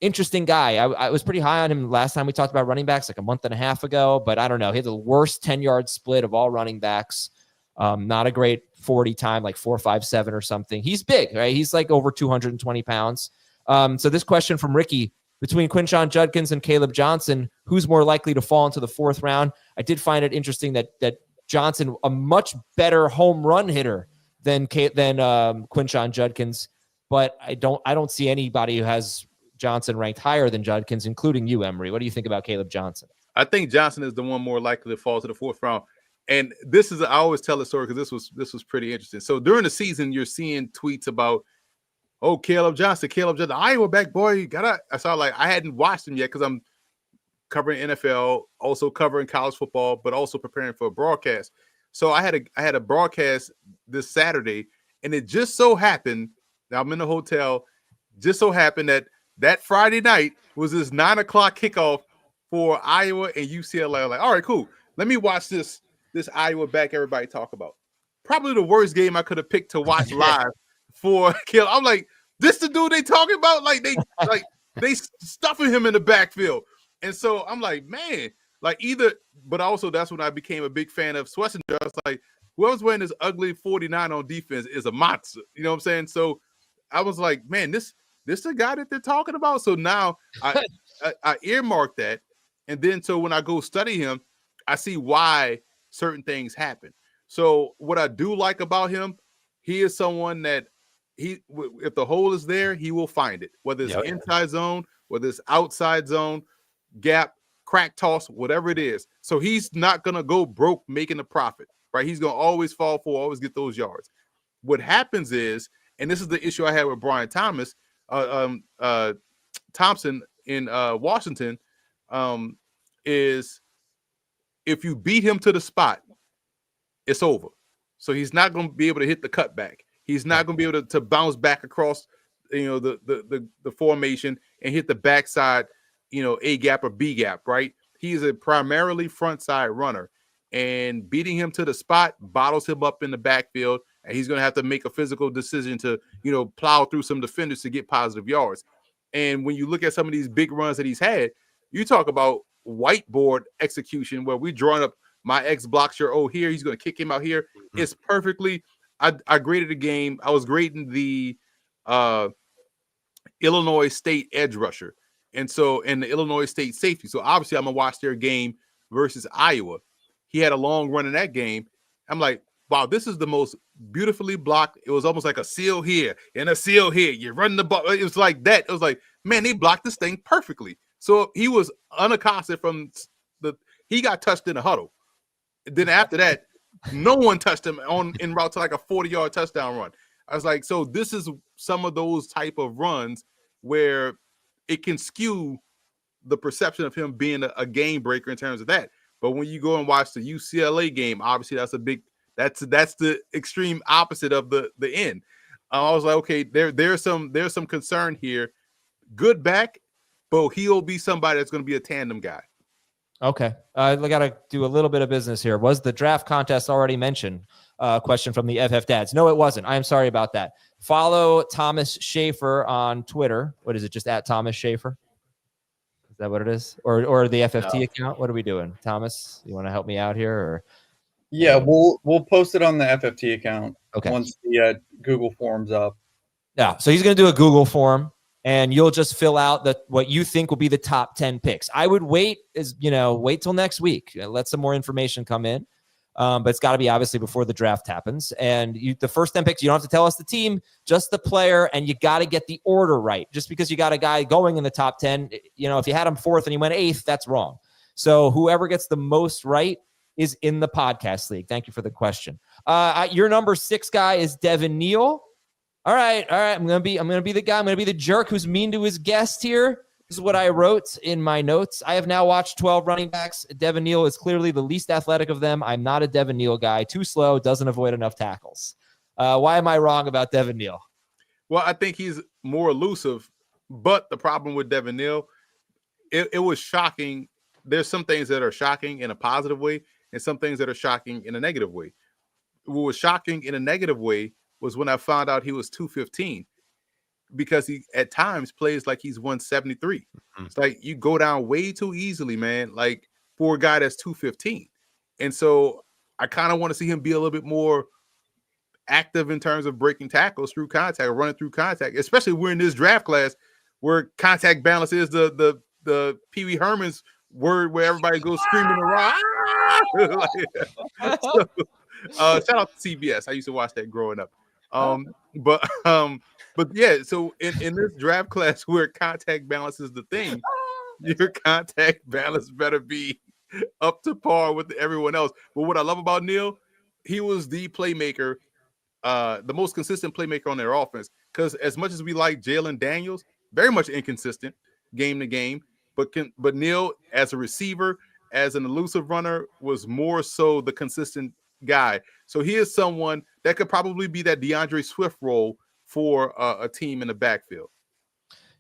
Interesting guy. I was pretty high on him last time we talked about running backs like a month and a half ago, but I don't know. He had the worst 10-yard split of all running backs. Not a great 40 time, like 4.57 or something. He's big, right? He's like over 220 pounds. So this question from Ricky, between Quinshon Judkins and Kaleb Johnson, who's more likely to fall into the fourth round? I did find it interesting that Johnson, a much better home run hitter than Quinshon Judkins. but I don't see anybody who has Johnson ranked higher than Judkins, including you, Emory. What do you think about Kaleb Johnson? I think Johnson is the one more likely to fall to the fourth round. And this is, I always tell the story because this was pretty interesting. So during the season, you're seeing tweets about, oh, Kaleb Johnson, Iowa back, boy, you gotta. I saw I hadn't watched him yet because I'm covering NFL, also covering college football, but also preparing for a broadcast. So I had a broadcast this Saturday, and it just so happened, now I'm in the hotel, just so happened that Friday night was this 9:00 kickoff for Iowa and UCLA. I'm like, all right, cool. Let me watch this Iowa back everybody talk about. Probably the worst game I could have picked to watch live for Kaleb. I'm like, this the dude they talking about? They stuffing him in the backfield. And so I'm like, man, but also that's when I became a big fan of Schlesinger. I was like, whoever's wearing this ugly 49 on defense is a monster. You know what I'm saying? So I was like, man, this the guy that they're talking about. So now I earmarked that. And then so when I go study him, I see why certain things happen. So what I do like about him, he is someone that if the hole is there, he will find it, whether it's inside zone, whether it's outside zone, gap, crack toss, whatever it is. So he's not going to go broke making a profit, right? He's going to always fall for, always get those yards. What happens is, and this is the issue I had with Brian Thompson in Washington, is if you beat him to the spot, it's over. So he's not going to be able to hit the cutback. He's not going to be able to bounce back across, the formation and hit the backside, A gap or B gap, right? He's a primarily front side runner, and beating him to the spot bottles him up in the backfield, and he's going to have to make a physical decision to, plow through some defenders to get positive yards. And when you look at some of these big runs that he's had, you talk about whiteboard execution where we're drawing up my X blocks your O here. He's going to kick him out here. Mm-hmm. It's perfectly. I graded the game. I was grading the Illinois State edge rusher. And the Illinois State safety. So obviously I'm going to watch their game versus Iowa. He had a long run in that game. I'm like, wow, this is the most beautifully blocked. It was almost like a seal here and a seal here. You're running the ball. It was like that. It was like, man, they blocked this thing perfectly. So he was unaccosted he got touched in a huddle. Then after that, no one touched him en route to like a 40-yard touchdown run. I was like, so this is some of those type of runs where it can skew the perception of him being a game breaker in terms of that. But when you go and watch the UCLA game, obviously that's the extreme opposite of the end. I was like, okay, there's some concern here. Good back, but he'll be somebody that's going to be a tandem guy. Okay. I got to do a little bit of business here. Was the draft contest already mentioned? Question from the FF Dads. No, it wasn't. I'm sorry about that. Follow Thomas Schaefer on Twitter. What is it? Just at Thomas Schaefer? Is that what it is? Or the FFT account? What are we doing? Thomas, you want to help me out here? Or yeah, we'll post it on the FFT account. Okay. Once the Google form's up. Yeah. So he's going to do a Google form, and you'll just fill out what you think will be the top 10 picks. I would wait till next week. Let some more information come in. But it's got to be obviously before the draft happens. And the first 10 picks, you don't have to tell us the team, just the player, and you got to get the order right. Just because you got a guy going in the top 10, if you had him fourth and he went eighth, that's wrong. So whoever gets the most right is in the podcast league. Thank you for the question. Your number 6 guy is Devin Neal. All right. I'm gonna be the guy. I'm gonna be the jerk who's mean to his guest here. This is what I wrote in my notes. I have now watched 12 running backs. Devin Neal is clearly the least athletic of them. I'm not a Devin Neal guy. Too slow, doesn't avoid enough tackles. Why am I wrong about Devin Neal? Well, I think he's more elusive, but the problem with Devin Neal, it was shocking. There's some things that are shocking in a positive way and some things that are shocking in a negative way. What was shocking in a negative way was when I found out he was 215. Because he at times plays like he's 173. Mm-hmm. It's like you go down way too easily, man, like for a guy that's 215. And so I kind of want to see him be a little bit more active in terms of breaking tackles through contact or running through contact, especially we're in this draft class where contact balance is the Pee Wee Herman's word where everybody goes screaming around. Shout out to CBS. I used to watch that growing up. But yeah, so in this draft class where contact balance is the thing, your contact balance better be up to par with everyone else. But what I love about Neal, he was the playmaker, the most consistent playmaker on their offense. Because as much as we like Jalen Daniels, very much inconsistent game to game, but Neal as a receiver, as an elusive runner, was more so the consistent guy. So he is someone that could probably be that DeAndre Swift role for a team in the backfield.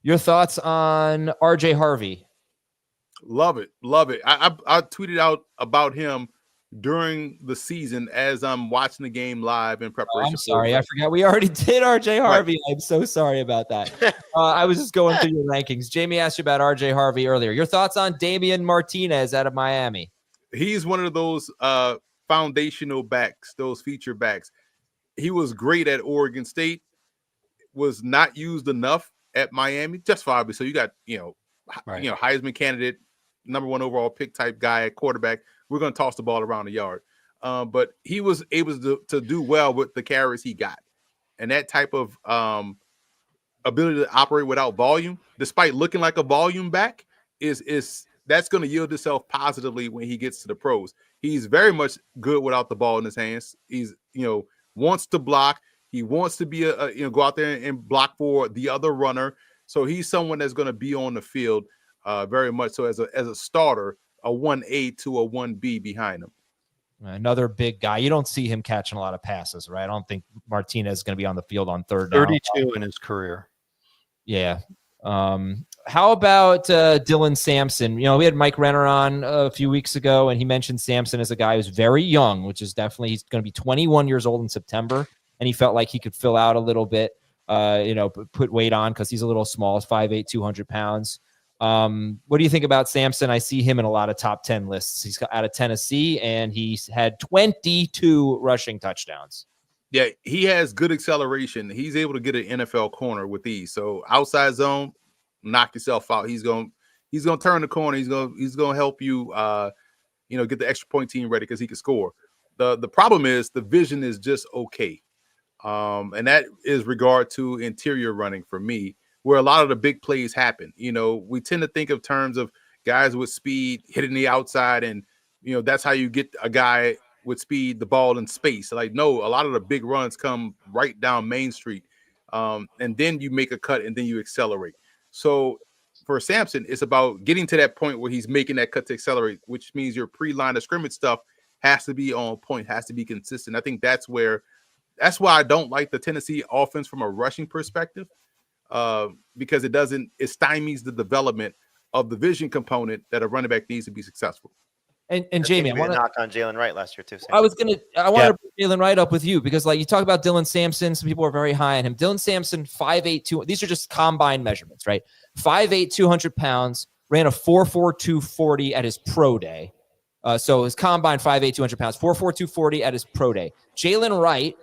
Your thoughts on RJ Harvey? Love it. I tweeted out about him during the season as I'm watching the game live in preparation. I'm sorry, I forgot we already did RJ Harvey. Right. I'm so sorry about that. I was just going through your rankings. Jamie asked you about RJ Harvey earlier. Your thoughts on Damien Martinez out of Miami? He's one of those foundational backs, those feature backs. He was great at Oregon State, was not used enough at Miami, just for obvious. So you got, Heisman candidate, #1 overall pick type guy at quarterback. We're going to toss the ball around the yard. But he was able to do well with the carries he got. And that type of ability to operate without volume, despite looking like a volume back, is that's going to yield itself positively when he gets to the pros. He's very much good without the ball in his hands. He's, wants to block. He wants to be go out there and block for the other runner. So he's someone that's going to be on the field very much so as a starter, a 1A to a 1B behind him. Another big guy. You don't see him catching a lot of passes, right? I don't think Martinez is going to be on the field on third down. 32 in his career. Yeah. How about Dylan Sampson? We had Mike Renner on a few weeks ago, and he mentioned Sampson as a guy who's very young, which is definitely, he's going to be 21 years old in September, and he felt like he could fill out a little bit, put weight on because he's a little small. He's 5'8", 200 pounds. What do you think about Sampson? I see him in a lot of top 10 lists. He's out of Tennessee, and he's had 22 rushing touchdowns. Yeah, he has good acceleration. He's able to get an NFL corner with ease. So outside zone, knock yourself out. He's going to turn the corner. He's going to help you, get the extra point team ready because he can score. The problem is the vision is just okay. And that is regard to interior running for me, where a lot of the big plays happen. We tend to think of terms of guys with speed hitting the outside, and that's how you get a guy with speed, the ball in space. Like, no, a lot of the big runs come right down Main Street, and then you make a cut and then you accelerate. So for Sampson, it's about getting to that point where he's making that cut to accelerate, which means your pre-line of scrimmage stuff has to be on point, has to be consistent. I think that's why I don't like the Tennessee offense from a rushing perspective. Because it stymies the development of the vision component that a running back needs to be successful. And Jamie, I want to knock on Jalen Wright last year too. I want to put Jalen Wright up with you because, you talk about Dylan Sampson. Some people are very high on him. Dylan Sampson, 5'8", 2. These are just combine measurements, right? 5'8", 200 pounds. Ran a 4.4 240 at his pro day. So his combine 5'8", 200 pounds. 4.4 240 at his pro day. Jalen Wright,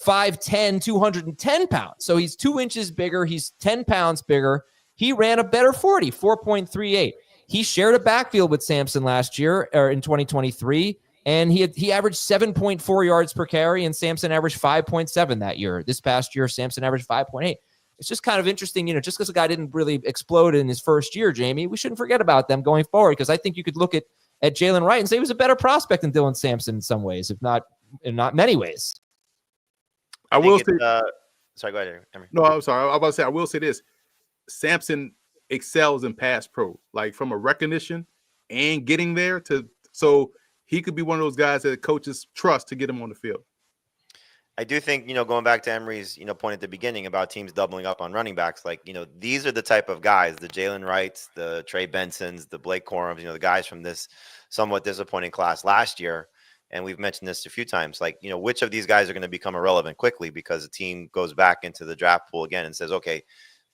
5'10", 210 pounds. So he's 2 inches bigger. He's 10 pounds bigger. He ran a better 40, 4.38. He shared a backfield with Sampson last year, or in 2023, and he averaged 7.4 yards per carry, and Sampson averaged 5.7 that year. This past year, Sampson averaged 5.8. It's just kind of interesting, just because a guy didn't really explode in his first year, Jamie, we shouldn't forget about them going forward, because I think you could look at Jalen Wright and say he was a better prospect than Dylan Sampson in some ways, if not in not many ways. I will say. Sorry, go ahead, Emory. No, I'm sorry. I was about to say. I will say this: Sampson excels in pass pro, like from a recognition and getting there so he could be one of those guys that coaches trust to get him on the field. I do think, going back to Emory's, point at the beginning about teams doubling up on running backs, these are the type of guys, the Jalen Wrights, the Trey Bensons, the Blake Corums, the guys from this somewhat disappointing class last year. And we've mentioned this a few times, which of these guys are going to become irrelevant quickly because the team goes back into the draft pool again and says, okay,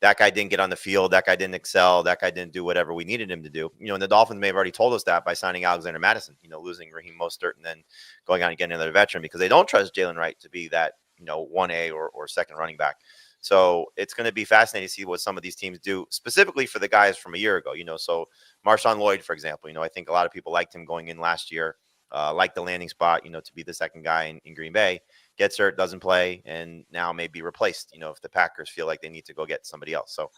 that guy didn't get on the field, that guy didn't excel, that guy didn't do whatever we needed him to do. And the Dolphins may have already told us that by signing Alexander Mattison, losing Raheem Mostert and then going out and getting another veteran because they don't trust Jalen Wright to be that, 1A or second running back. So it's going to be fascinating to see what some of these teams do, specifically for the guys from a year ago. So Marshawn Lloyd, for example, I think a lot of people liked him going in last year. Like the landing spot, to be the second guy in Green Bay. gets hurt, doesn't play, and now may be replaced, if the Packers feel like they need to go get somebody else. So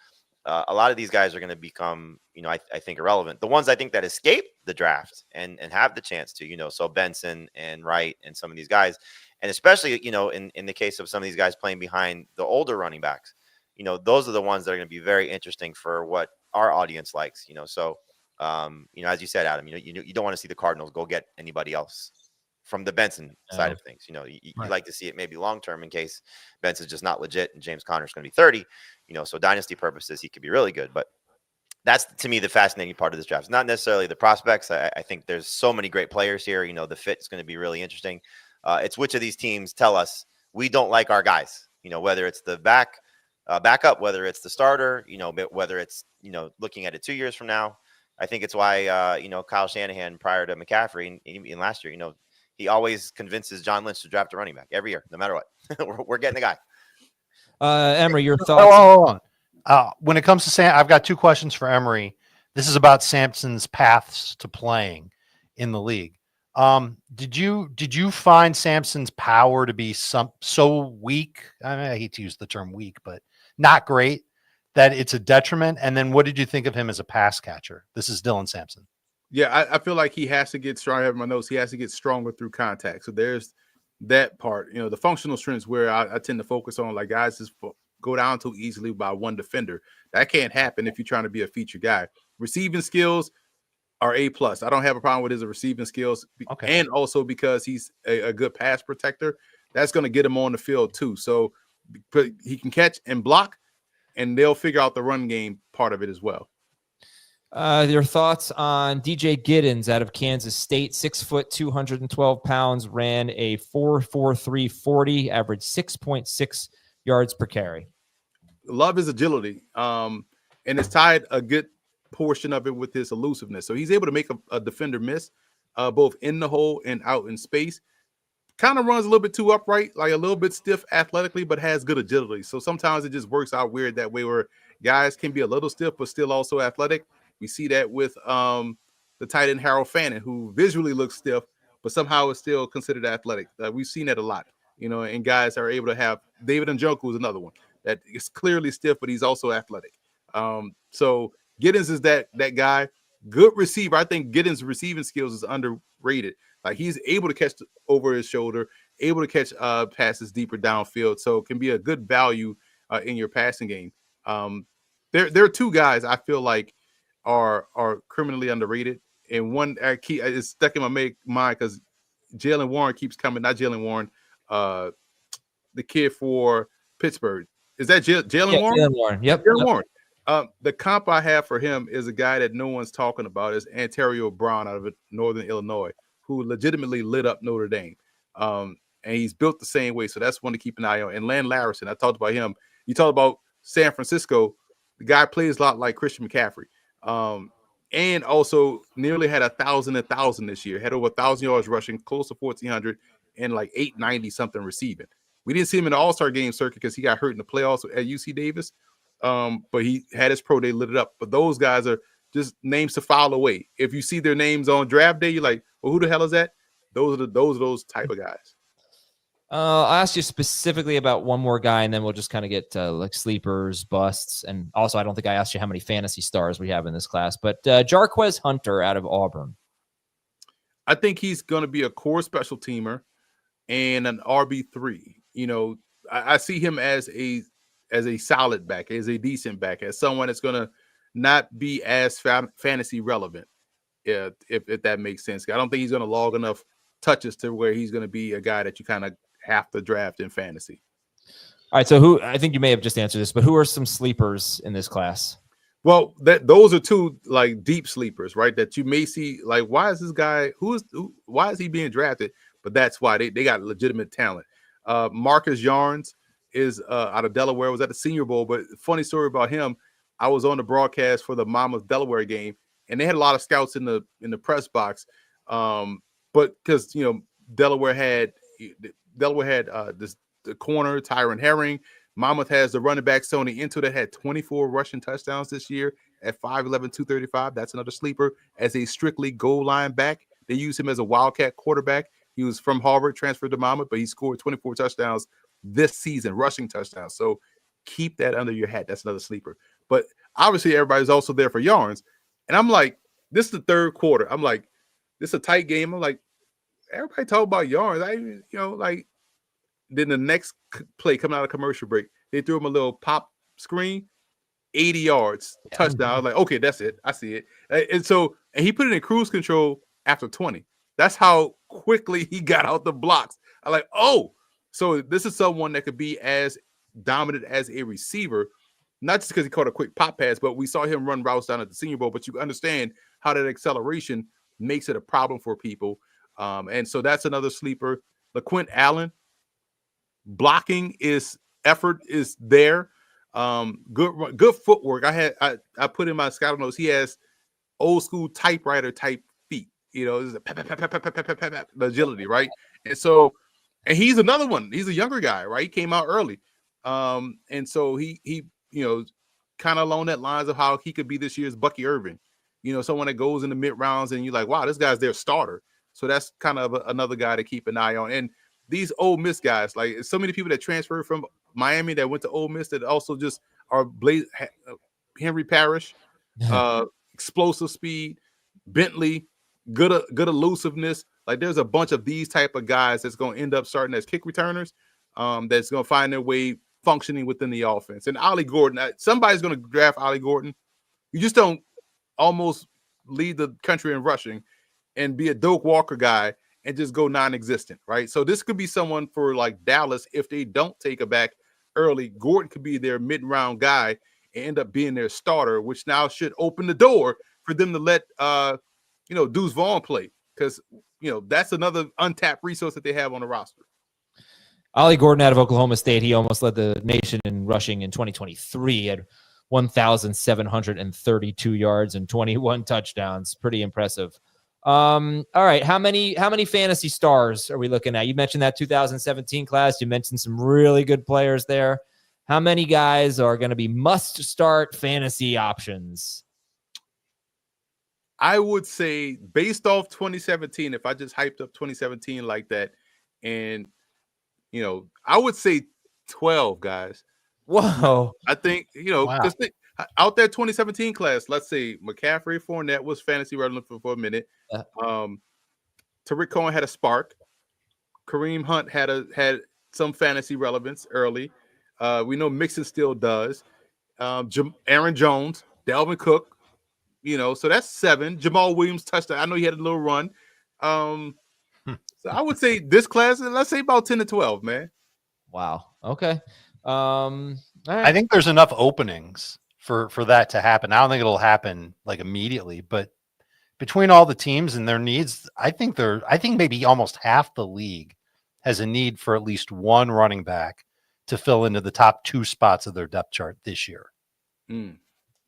a lot of these guys are going to become, I think irrelevant. The ones I think that escape the draft and have the chance to, so Benson and Wright and some of these guys, and especially, in the case of some of these guys playing behind the older running backs, those are the ones that are going to be very interesting for what our audience likes, So, as you said, Adam, you don't want to see the Cardinals go get anybody else from the Benson side of things. You like to see it maybe long-term in case Benson's just not legit and James Conner's going to be 30, so dynasty purposes, he could be really good. But that's, to me, the fascinating part of this draft. It's not necessarily the prospects. I think there's so many great players here. The fit is going to be really interesting. It's which of these teams tell us we don't like our guys, whether it's the backup, whether it's the starter, whether it's, looking at it 2 years from now. I think it's why, Kyle Shanahan prior to McCaffrey and even last year, he always convinces John Lynch to draft a running back every year, no matter what. We're getting the guy. Emory, your thoughts? Hold on. When it comes to Sam, I've got two questions for Emory. This is about Sampson's paths to playing in the league. Did you find Sampson's power to be so weak? I hate to use the term weak, but not great, that it's a detriment? And then what did you think of him as a pass catcher? This is Dylan Sampson. Yeah, I feel like he has to get stronger. I have my notes. He has to get stronger through contact. So there's that part. The functional strengths where I tend to focus on, like guys just go down too easily by one defender. That can't happen if you're trying to be a feature guy. Receiving skills are A+. I don't have a problem with his receiving skills. Okay. And also because he's a good pass protector, that's going to get him on the field too. So he can catch and block, and they'll figure out the run game part of it as well. Your thoughts on DJ Giddens out of Kansas State, 6 foot, 212 pounds, ran a 4.43 40, averaged 6.6 yards per carry. Love his agility. And it's tied a good portion of it with his elusiveness. So he's able to make a defender miss, both in the hole and out in space. Kind of runs a little bit too upright, like a little bit stiff athletically, but has good agility. So sometimes it just works out weird that way, where guys can be a little stiff but still also athletic. We see that with the tight end Harold Fannin, who visually looks stiff, but somehow is still considered athletic. We've seen that a lot, and guys are able to have David Njoku is another one that is clearly stiff, but he's also athletic. So Giddens is that guy. Good receiver. I think Giddens' receiving skills is underrated. Like, he's able to catch over his shoulder, able to catch passes deeper downfield, so it can be a good value in your passing game. There are two guys I feel like are criminally underrated, and one is stuck in my mind because Jalen Warren keeps coming. Not Jalen Warren, the kid for Pittsburgh. Is that Jalen Warren? Jalen Warren. Yep. Jalen Warren. The comp I have for him is a guy that no one's talking about, is Antonio Brown out of Northern Illinois, who legitimately lit up Notre Dame. And he's built the same way, so that's one to keep an eye on. And Land Larison, I talked about him. You talked about San Francisco. The guy plays a lot like Christian McCaffrey. And also nearly had 1,000 this year. Had over 1,000 yards rushing, close to 1,400, and like 890 something receiving. We didn't see him in the All-Star game circuit because he got hurt in the playoffs at UC Davis. But he had his pro day, lit it up. But those guys are just names to file away. If you see their names on draft day, you're like, well, who the hell is that? Those are those type of guys. I'll ask you specifically about one more guy, and then we'll just kind of get like sleepers, busts, and also I don't think I asked you how many fantasy stars we have in this class. But Jarquez Hunter out of Auburn. I think he's going to be a core special teamer and an RB3. I see him as a solid back, as a decent back, as someone that's going to not be as fantasy relevant, if that makes sense. I don't think he's going to log enough touches to where he's going to be a guy that you kind of have to draft in fantasy. All right, so I think you may have just answered this, but who are some sleepers in this class? Well, those are two like deep sleepers, right? That you may see like, why is this guy why is he being drafted? But that's why they got legitimate talent. Marcus Yarns is out of Delaware, was at the Senior Bowl, but funny story about him, I was on the broadcast for the Monmouth Delaware game, and they had a lot of scouts in the press box, but because Delaware had the corner Tyron Herring. Monmouth has the running back Sony Into that had 24 rushing touchdowns this year at 5'11", 235. That's another sleeper as a strictly goal line back. They use him as a wildcat quarterback. He was from Harvard, transferred to Monmouth, but he scored 24 touchdowns this season, rushing touchdowns. So keep that under your hat. That's another sleeper. But obviously, everybody's also there for yards. And I'm like, this is the third quarter. I'm like, this is a tight game. I'm like, everybody talk about yards. Then the next play coming out of commercial break, they threw him a little pop screen, 80 yards, touchdown. I was like, okay, that's it. I see it. And he put it in cruise control after 20. That's how quickly he got out the blocks. I'm like, oh, so this is someone that could be as dominant as a receiver, not just because he caught a quick pop pass, but we saw him run routes down at the Senior Bowl. But you understand how that acceleration makes it a problem for people. And so that's another sleeper. LaQuint Allen, blocking effort is there. Good footwork. I put in my Scott notes. He has old school typewriter type feet. This is the agility, right? And he's another one. He's a younger guy, right? He came out early, and so he kind of along that lines of how he could be this year's Bucky Irvin. Someone that goes in the mid rounds, and you're like, wow, this guy's their starter. So that's kind of another guy to keep an eye on. And these Ole Miss guys, like so many people that transferred from Miami that went to Ole Miss that also just are Henry Parrish, explosive speed, Bentley, good elusiveness. Like there's a bunch of these type of guys that's going to end up starting as kick returners, that's going to find their way functioning within the offense. And Ollie Gordon, somebody's going to draft Ollie Gordon. You just don't almost lead the country in rushing and be a Doak Walker guy and just go non-existent, right? So this could be someone for like Dallas if they don't take a back early. Gordon could be their mid-round guy and end up being their starter, which now should open the door for them to let Deuce Vaughn play, because that's another untapped resource that they have on the roster. Ollie Gordon out of Oklahoma State, he almost led the nation in rushing in 2023 at 1,732 yards and 21 touchdowns. Pretty impressive. All right. How many fantasy stars are we looking at? You mentioned that 2017 class. You mentioned some really good players there. How many guys are going to be must start fantasy options? I would say based off 2017, if I just hyped up 2017 like that, and I would say 12 guys. Whoa. I think, Wow. just think, out that 2017 class, let's say McCaffrey, Fournette was fantasy relevant for a minute. Tariq Cohen had a spark. Kareem Hunt had some fantasy relevance early. We know Mixon still does. Aaron Jones, Dalvin Cook, so that's 7. Jamal Williams touchdown. I know he had a little run. So I would say this class, let's say about 10 to 12, man. Wow. Okay. All right. I think there's enough openings for that to happen. I don't think it'll happen like immediately, but between all the teams and their needs, I think maybe almost half the league has a need for at least one running back to fill into the top 2 spots of their depth chart this year. Mm.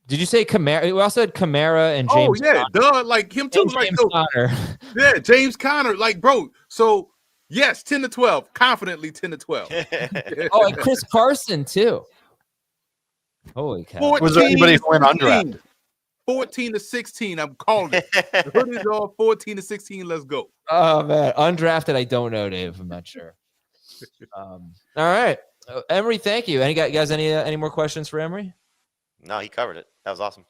Did you say Kamara? We also had Kamara and James. Oh yeah, Conner. like him too. Like James Conner. Yeah, James Conner. Like, bro. So yes, 10 to 12, confidently 10 to 12. Oh, and Chris Carson too. Holy cow! Was there anybody who went 16, undrafted? 14 to 16. I'm calling it. The hood is all 14 to 16. Let's go. Oh man, undrafted. I don't know, Dave. I'm not sure. All right, Emory. Thank you. Any guys? Any more questions for Emory? No, he covered it. That was awesome.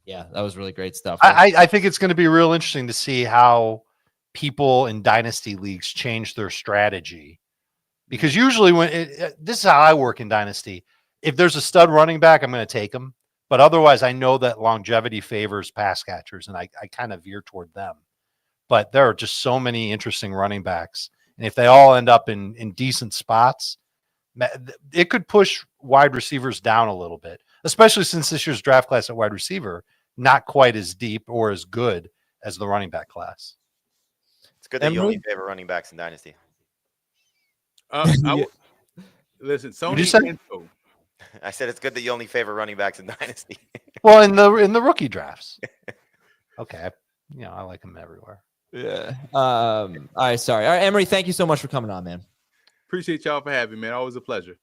Yeah, that was really great stuff. I think it's going to be real interesting to see how people in dynasty leagues change their strategy, because usually this is how I work in dynasty. If there's a stud running back, I'm going to take him. But otherwise, I know that longevity favors pass catchers, and I kind of veer toward them. But there are just so many interesting running backs. And if they all end up in decent spots, it could push wide receivers down a little bit, especially since this year's draft class at wide receiver, not quite as deep or as good as the running back class. It's good that you only favor running backs in Dynasty. Listen, Did Sony you say? info. I said it's good that you only favor running backs in Dynasty. Well, in the rookie drafts. Okay, I like them everywhere. Yeah. All right. Sorry. All right, Emory. Thank you so much for coming on, man. Appreciate y'all for having me, man. Always a pleasure.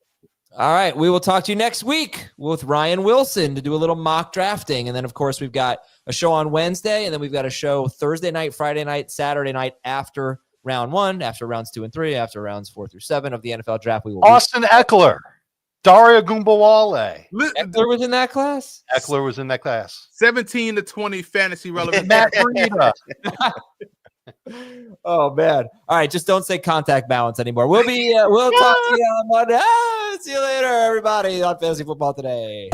All right. We will talk to you next week with Ryan Wilson to do a little mock drafting. And then, of course, we've got a show on Wednesday, and then we've got a show Thursday night, Friday night, Saturday night after round 1, after rounds 2 and 3, after rounds 4 through 7 of the NFL draft. We will. Austin Eckler, Daria Gumbawale. Eckler was in that class. Eckler was in that class. 17 to 20 fantasy relevant. Matt Breida. Oh man! All right, just don't say contact balance anymore. We'll talk to you on Monday. See you later, everybody, on Fantasy Football Today.